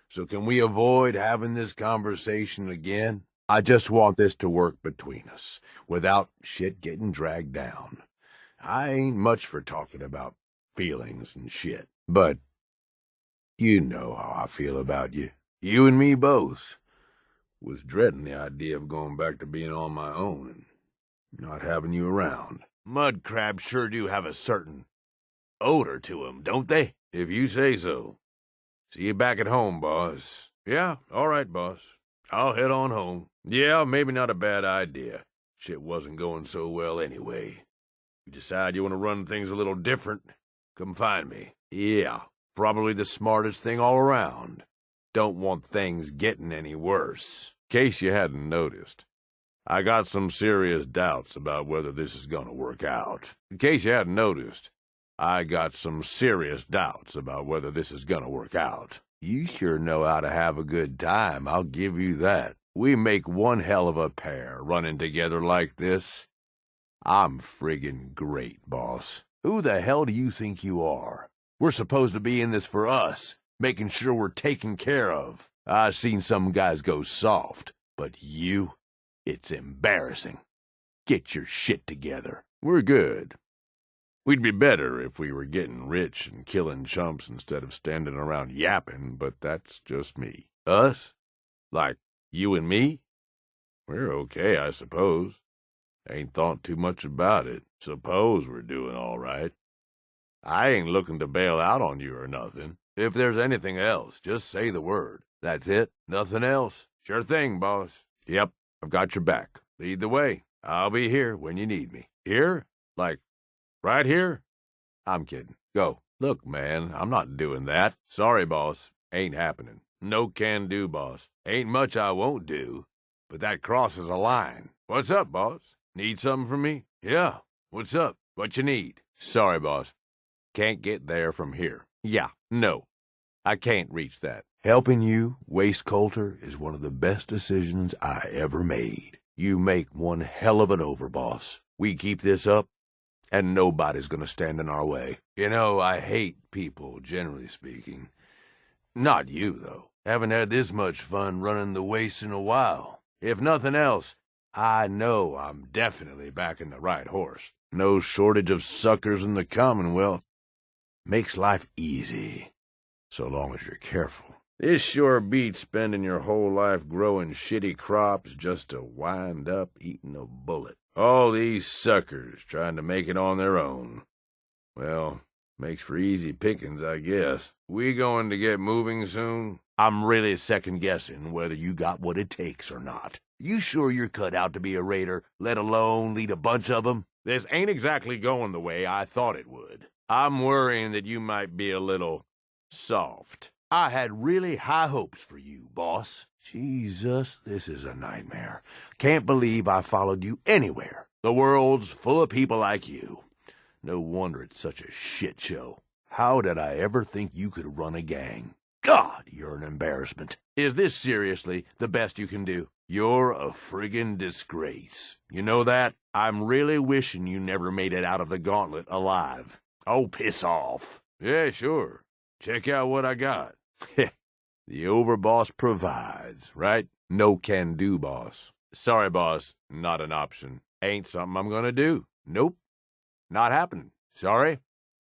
So can we avoid having this conversation again? I just want this to work between us, without shit getting dragged down. I ain't much for talking about feelings and shit, but you know how I feel about you. You and me both. Was dreading the idea of going back to being on my own and not having you around. Mud crabs sure do have a certain odor to 'em, don't they? If you say so. See you back at home, boss. Yeah, all right, boss. I'll head on home. Yeah, maybe not a bad idea. Shit wasn't going so well anyway. You decide you want to run things a little different, come find me. Yeah, probably the smartest thing all around. Don't want things getting any worse. In case you hadn't noticed, I got some serious doubts about whether this is gonna work out. In case you hadn't noticed, I got some serious doubts about whether this is gonna work out. You sure know how to have a good time, I'll give you that. We make one hell of a pair running together like this. I'm friggin' great, boss. Who the hell do you think you are? We're supposed to be in this for us, making sure we're taken care of. I've seen some guys go soft, but you, it's embarrassing. Get your shit together. We're good. We'd be better if we were getting rich and killing chumps instead of standing around yapping, but that's just me. Us? Like you and me? We're okay, I suppose. Ain't thought too much about it. Suppose we're doing all right. I ain't looking to bail out on you or nothing. If there's anything else, just say the word. That's it? Nothing else? Sure thing, boss. Yep, I've got your back. Lead the way. I'll be here when you need me. Here? Like, right here? I'm kidding. Go. Look, man, I'm not doing that. Sorry, boss. Ain't happening. No can do, boss. Ain't much I won't do, but that crosses a line. What's up, boss? Need something from me? Yeah. What's up? What you need? Sorry, boss. Can't get there from here. Yeah, no. I can't reach that. Helping you, Waste Coulter, is one of the best decisions I ever made. You make one hell of an overboss. We keep this up, and nobody's gonna stand in our way. You know, I hate people, generally speaking. Not you, though. Haven't had this much fun running the waste in a while. If nothing else, I know I'm definitely backing the right horse. No shortage of suckers in the Commonwealth. Makes life easy, so long as you're careful. This sure beats spending your whole life growing shitty crops just to wind up eating a bullet. All these suckers trying to make it on their own. Well, makes for easy pickings, I guess. We going to get moving soon? I'm really second-guessing whether you got what it takes or not. You sure you're cut out to be a raider, let alone lead a bunch of them? This ain't exactly going the way I thought it would. I'm worrying that you might be a little soft. I had really high hopes for you, boss. Jesus, this is a nightmare. Can't believe I followed you anywhere. The world's full of people like you. No wonder it's such a shit show. How did I ever think you could run a gang? God, you're an embarrassment. Is this seriously the best you can do? You're a friggin' disgrace. You know that? I'm really wishing you never made it out of the gauntlet alive. Oh, piss off. Yeah, sure. Check out what I got. The Overboss provides, right? No can do, boss. Sorry, boss. Not an option. Ain't something I'm gonna do. Nope. Not happening. Sorry,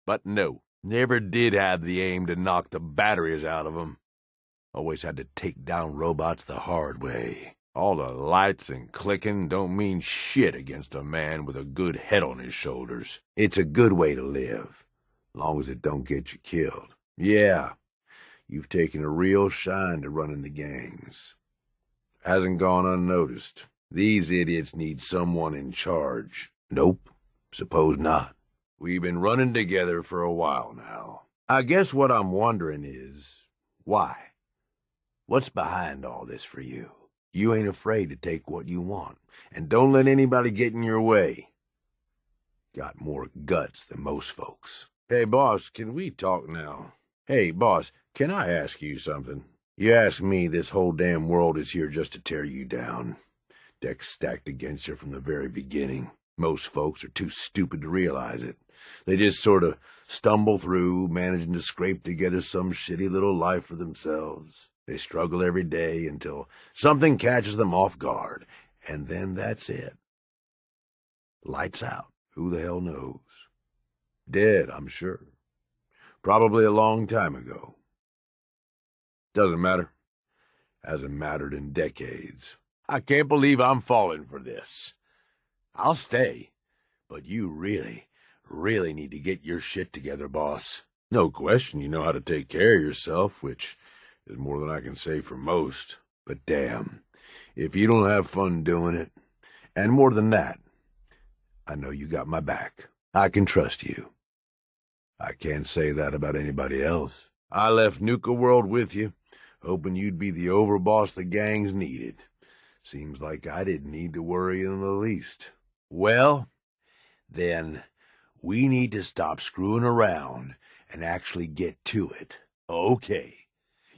but no. Never did have the aim to knock the batteries out of them. Always had to take down robots the hard way. All the lights and clicking don't mean shit against a man with a good head on his shoulders. It's a good way to live, long as it don't get you killed. Yeah, you've taken a real shine to running the gangs. Hasn't gone unnoticed. These idiots need someone in charge. Nope, suppose not. We've been running together for a while now. I guess what I'm wondering is, why? What's behind all this for you? You ain't afraid to take what you want, and don't let anybody get in your way. Got more guts than most folks. Hey, boss, can we talk now? Hey, boss, can I ask you something? You ask me, this whole damn world is here just to tear you down. Deck's stacked against you from the very beginning. Most folks are too stupid to realize it. They just sort of stumble through, managing to scrape together some shitty little life for themselves. They struggle every day until something catches them off guard, and then that's it. Lights out. Who the hell knows? Dead, I'm sure. Probably a long time ago. Doesn't matter. Hasn't mattered in decades. I can't believe I'm falling for this. I'll stay, but you really need to get your shit together, boss. No question you know how to take care of yourself, which is more than I can say for most. But damn, if you don't have fun doing it, and more than that, I know you got my back. I can trust you. I can't say that about anybody else. I left Nuka World with you, hoping you'd be the overboss the gangs needed. Seems like I didn't need to worry in the least. Well, then, we need to stop screwing around and actually get to it. Okay.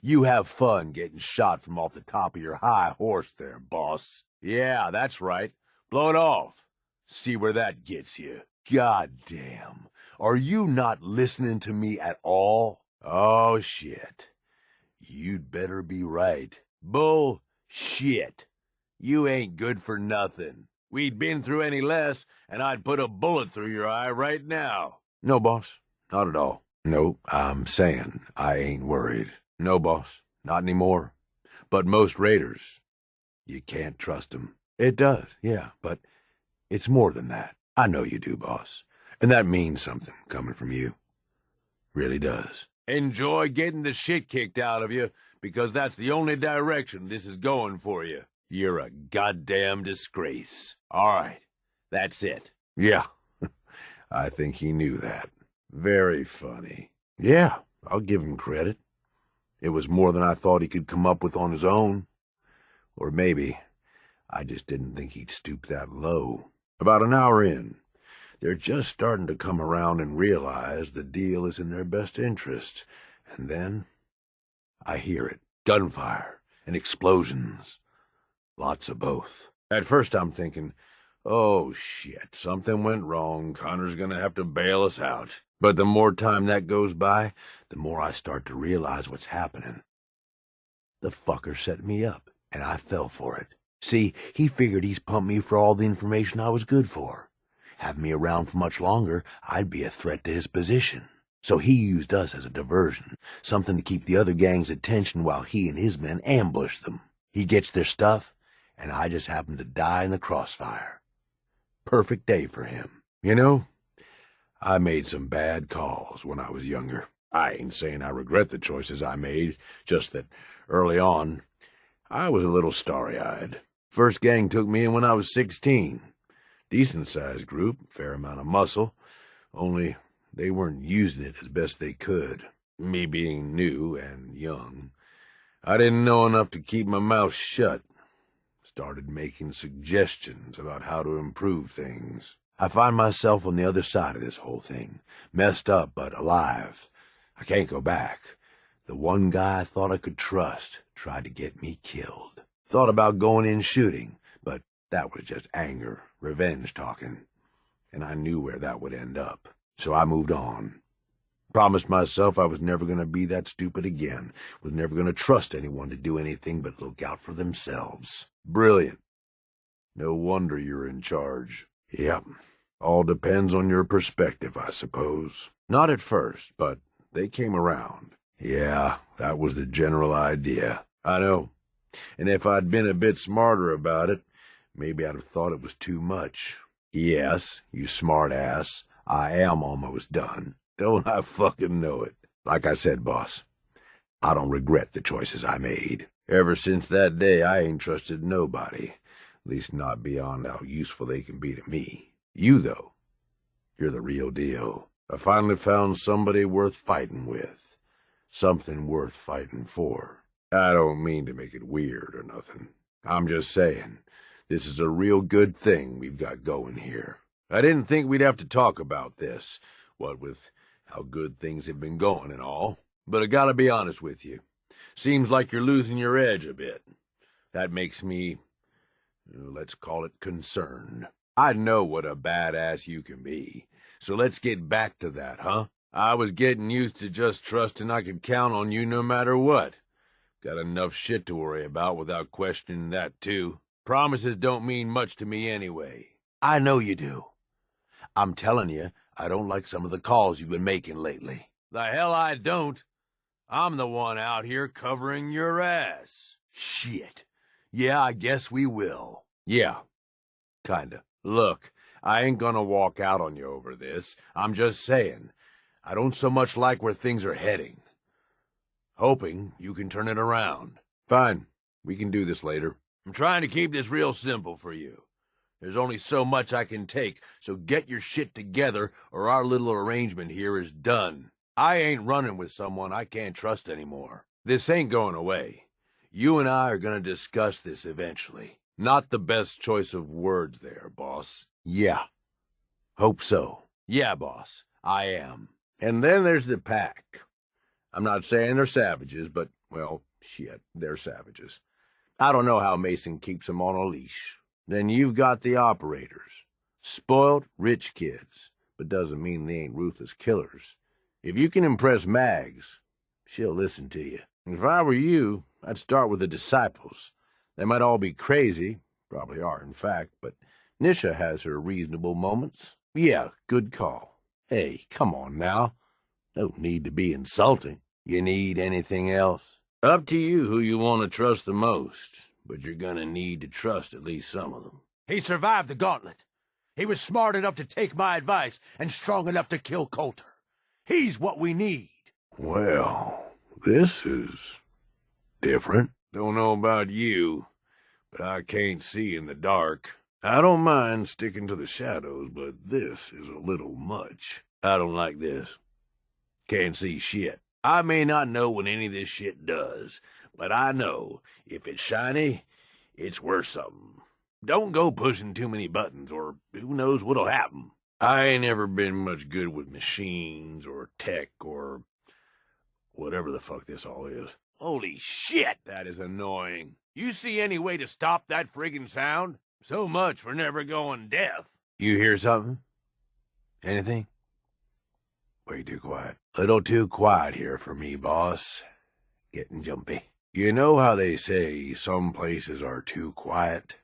You have fun getting shot from off the top of your high horse there, boss. Yeah, that's right. Blow it off. See where that gets you. Goddamn. Are you not listening to me at all? Oh, shit. You'd better be right. Bullshit. You ain't good for nothing. We'd been through any less, and I'd put a bullet through your eye right now. No, boss. Not at all. No, I'm saying I ain't worried. No, boss. Not anymore. But most raiders, you can't trust 'em. It does, yeah, but it's more than that. I know you do, boss. And that means something coming from you. Really does. Enjoy getting the shit kicked out of you, because that's the only direction this is going for you. You're a goddamn disgrace. All right, that's it. Yeah, I think he knew that. Very funny. Yeah, I'll give him credit. It was more than I thought he could come up with on his own. Or maybe I just didn't think he'd stoop that low. About an hour in, they're just starting to come around and realize the deal is in their best interest. And then I hear it. Gunfire and explosions. Lots of both. At first I'm thinking, oh shit, something went wrong. Connor's gonna have to bail us out. But the more time that goes by, the more I start to realize what's happening. The fucker set me up, and I fell for it. See, he figured he's pumped me for all the information I was good for. Have me around for much longer, I'd be a threat to his position. So he used us as a diversion, something to keep the other gang's attention while he and his men ambush them. He gets their stuff, and I just happen to die in the crossfire. Perfect day for him. You know, I made some bad calls when I was younger. I ain't saying I regret the choices I made, just that early on, I was a little starry-eyed. First gang took me in when I was 16. Decent-sized group, fair amount of muscle, only they weren't using it as best they could. Me being new and young, I didn't know enough to keep my mouth shut. Started making suggestions about how to improve things. I find myself on the other side of this whole thing, messed up but alive. I can't go back. The one guy I thought I could trust tried to get me killed. Thought about going in shooting, but that was just anger, revenge talking. And I knew where that would end up. So I moved on. Promised myself I was never going to be that stupid again. Was never going to trust anyone to do anything but look out for themselves. Brilliant. No wonder you're in charge. Yep. All depends on your perspective, I suppose. Not at first, but they came around. Yeah, that was the general idea. I know. And if I'd been a bit smarter about it, maybe I'd have thought it was too much. Yes, you smart ass, I am almost done. Don't I fucking know it? Like I said, boss, I don't regret the choices I made. Ever since that day, I ain't trusted nobody. At least not beyond how useful they can be to me. You, though, you're the real deal. I finally found somebody worth fighting with. Something worth fighting for. I don't mean to make it weird or nothing. I'm just saying, this is a real good thing we've got going here. I didn't think we'd have to talk about this, what with how good things have been going and all. But I gotta be honest with you. Seems like you're losing your edge a bit. That makes me Let's call it concern. I know what a badass you can be, so let's get back to that, huh? I was getting used to just trusting I could count on you no matter what. Got enough shit to worry about without questioning that, too. Promises don't mean much to me anyway. I know you do. I'm telling you, I don't like some of the calls you've been making lately. The hell I don't. I'm the one out here covering your ass. Shit. Yeah, I guess we will. Yeah, kinda. Look, I ain't gonna walk out on you over this. I'm just saying, I don't so much like where things are heading. Hoping you can turn it around. Fine, we can do this later. I'm trying to keep this real simple for you. There's only so much I can take, so get your shit together or our little arrangement here is done. I ain't running with someone I can't trust anymore. This ain't going away. You and I are gonna discuss this eventually. Not the best choice of words there, boss. Yeah. Hope so. Yeah, boss, I am. And then there's the pack. I'm not saying they're savages, but, well, shit, they're savages. I don't know how Mason keeps them on a leash. Then you've got the operators. Spoiled, rich kids, but doesn't mean they ain't ruthless killers. If you can impress Mags, she'll listen to you. If I were you, I'd start with the disciples. They might all be crazy, probably are in fact, but Nisha has her reasonable moments. Yeah, good call. Hey, come on now. No need to be insulting. You need anything else? Up to you who you want to trust the most, but you're gonna need to trust at least some of them. He survived the gauntlet. He was smart enough to take my advice and strong enough to kill Coulter. He's what we need. Well, this is different. Don't know about you, but I can't see in the dark. I don't mind sticking to the shadows, but this is a little much. I don't like this. Can't see shit. I may not know what any of this shit does, but I know if it's shiny, it's worth something. Don't go pushing too many buttons, or who knows what'll happen. I ain't ever been much good with machines, or tech, or whatever the fuck this all is. Holy shit, that is annoying. You see any way to stop that friggin' sound? So much for never going deaf. You hear something? Anything? Way too quiet. Little too quiet here for me, boss. Getting jumpy. You know how they say some places are too quiet?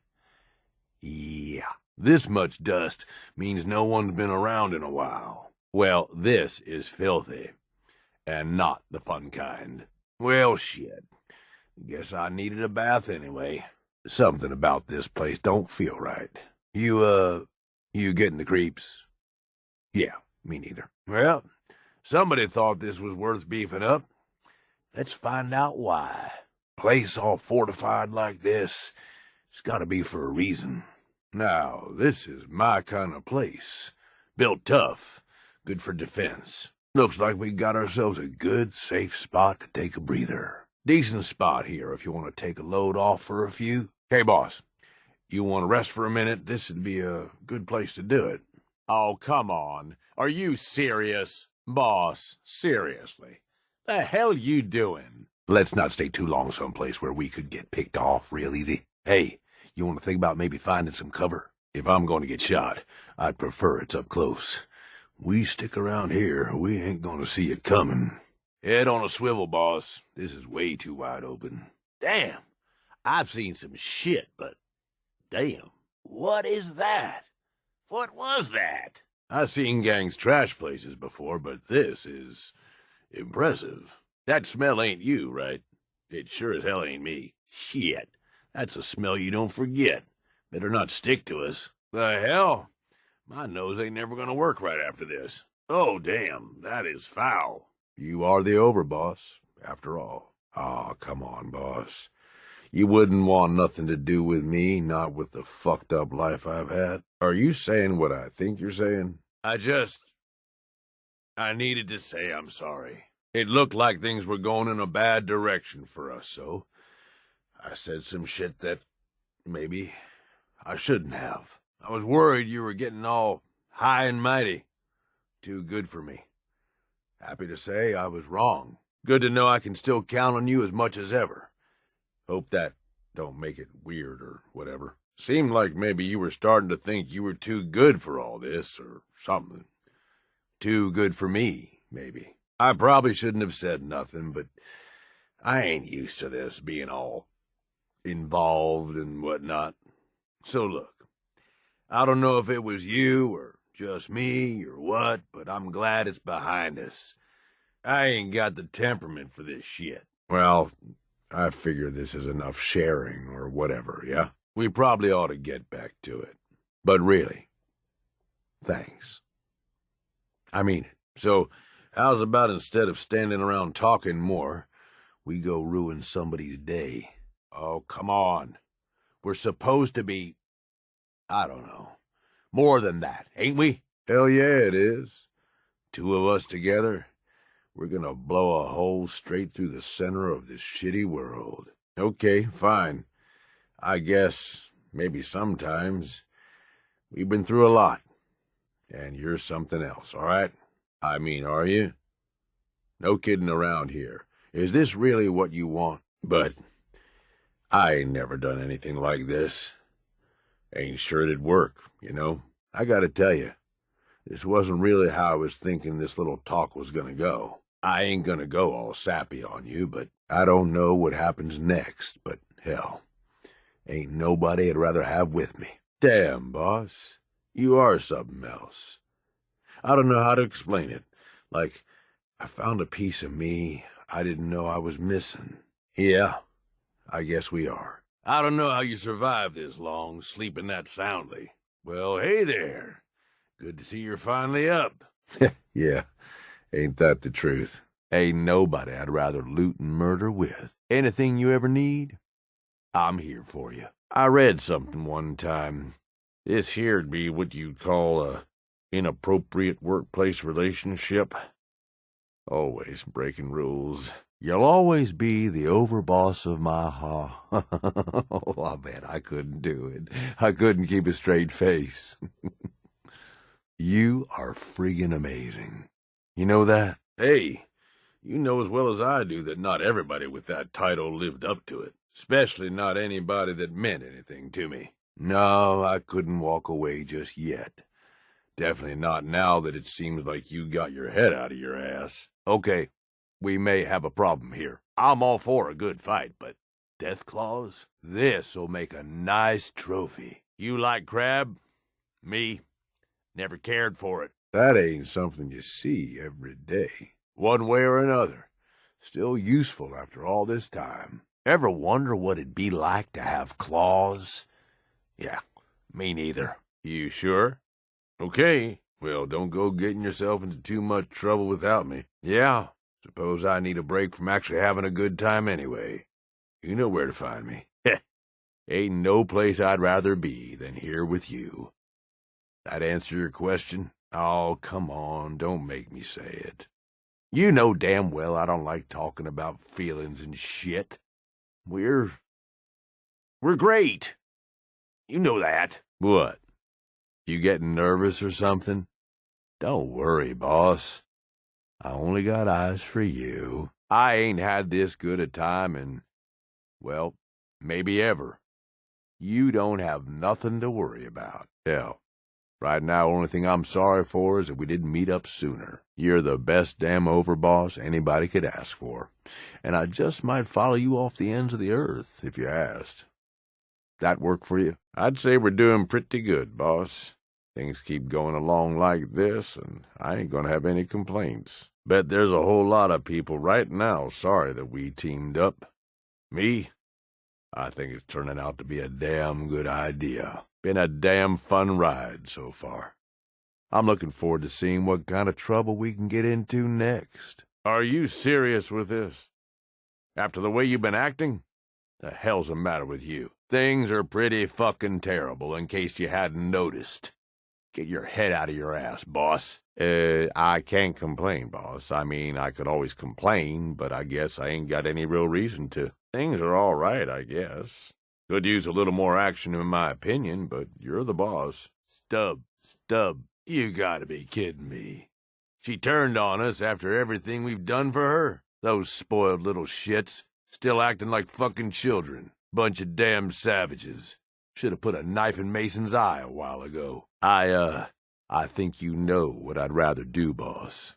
Yeah. This much dust means no one's been around in a while. Well, this is filthy. And not the fun kind. Well, shit. Guess I needed a bath anyway. Something about this place don't feel right. You getting the creeps? Yeah, me neither. Well, somebody thought this was worth beefing up. Let's find out why. Place all fortified like this, it's gotta be for a reason. Now, this is my kind of place. Built tough, good for defense. Looks like we got ourselves a good, safe spot to take a breather. Decent spot here if you want to take a load off for a few. Hey, boss, you want to rest for a minute? This would be a good place to do it. Oh, come on. Are you serious? Boss, seriously. The hell you doing? Let's not stay too long someplace where we could get picked off real easy. Hey, you want to think about maybe finding some cover? If I'm going to get shot, I'd prefer it's up close. We stick around here, we ain't going to see it coming. Head on a swivel, boss. This is way too wide open. Damn, I've seen some shit, but damn, what is that? What was that? I've seen gangs trash places before, but this is impressive. That smell ain't you, right? It sure as hell ain't me. Shit, that's a smell you don't forget. Better not stick to us. The hell? My nose ain't never gonna work right after this. Oh, damn, that is foul. You are the overboss, after all. Aw, come on, boss. You wouldn't want nothing to do with me, not with the fucked up life I've had. Are you saying what I think you're saying? I needed to say I'm sorry. It looked like things were going in a bad direction for us, so I said some shit that maybe I shouldn't have. I was worried you were getting all high and mighty. Too good for me. Happy to say I was wrong. Good to know I can still count on you as much as ever. Hope that don't make it weird or whatever. Seemed like maybe you were starting to think you were too good for all this, or something. Too good for me, maybe. I probably shouldn't have said nothing, but I ain't used to this being all involved and whatnot. So look, I don't know if it was you or just me or what, but I'm glad it's behind us. I ain't got the temperament for this shit. Well, I figure this is enough sharing or whatever, yeah? We probably ought to get back to it. But really, thanks. I mean it. So, how's about instead of standing around talking more, we go ruin somebody's day? Oh, come on. We're supposed to be, I don't know, more than that, ain't we? Hell yeah, it is. Two of us together, we're gonna blow a hole straight through the center of this shitty world. Okay, fine. I guess, maybe sometimes, we've been through a lot. And you're something else, all right? I mean, are you? No kidding around here. Is this really what you want? But I ain't never done anything like this. Ain't sure it'd work, you know? I gotta tell you, this wasn't really how I was thinking this little talk was gonna go. I ain't gonna go all sappy on you, but I don't know what happens next, but hell, ain't nobody I'd rather have with me. Damn, boss, you are something else. I don't know how to explain it. Like, I found a piece of me I didn't know I was missing. Yeah, I guess we are. I don't know how you survived this long, sleeping that soundly. Well, hey there. Good to see you're finally up. Yeah, ain't that the truth? Ain't nobody I'd rather loot and murder with. Anything you ever need, I'm here for you. I read something one time. This here'd be what you'd call a inappropriate workplace relationship. Always breaking rules. You'll always be the overboss of my Oh, I bet I couldn't do it. I couldn't keep a straight face. You are friggin' amazing. You know that? Hey, you know as well as I do that not everybody with that title lived up to it. Especially not anybody that meant anything to me. No, I couldn't walk away just yet. Definitely not now that it seems like you got your head out of your ass. Okay, we may have a problem here. I'm all for a good fight, but death claws? This'll make a nice trophy. You like crab? Me? Never cared for it. That ain't something you see every day. One way or another. Still useful after all this time. Ever wonder what it'd be like to have claws? Yeah, me neither. You sure? Okay, well, don't go getting yourself into too much trouble without me. Yeah, suppose I need a break from actually having a good time anyway. You know where to find me. Ain't no place I'd rather be than here with you. That answer your question? Oh, come on, don't make me say it. You know damn well I don't like talking about feelings and shit. We're great. You know that. What? You getting nervous or something? Don't worry, boss. I only got eyes for you. I ain't had this good a time in, well, maybe ever. You don't have nothing to worry about. Hell, right now, only thing I'm sorry for is that we didn't meet up sooner. You're the best damn overboss anybody could ask for, and I just might follow you off the ends of the earth if you asked. That work for you? I'd say we're doing pretty good, boss. Things keep going along like this, and I ain't gonna have any complaints. Bet there's a whole lot of people right now sorry that we teamed up. Me? I think it's turning out to be a damn good idea. Been a damn fun ride so far. I'm looking forward to seeing what kind of trouble we can get into next. Are you serious with this? After the way you've been acting? The hell's the matter with you? Things are pretty fucking terrible, in case you hadn't noticed. Get your head out of your ass, boss. I can't complain, boss. I mean, I could always complain, but I guess I ain't got any real reason to. Things are all right, I guess. Could use a little more action in my opinion, but you're the boss. Stub, you gotta be kidding me. She turned on us after everything we've done for her. Those spoiled little shits, still acting like fucking children. Bunch of damn savages. Should have put a knife in Mason's eye a while ago. I think you know what I'd rather do, boss.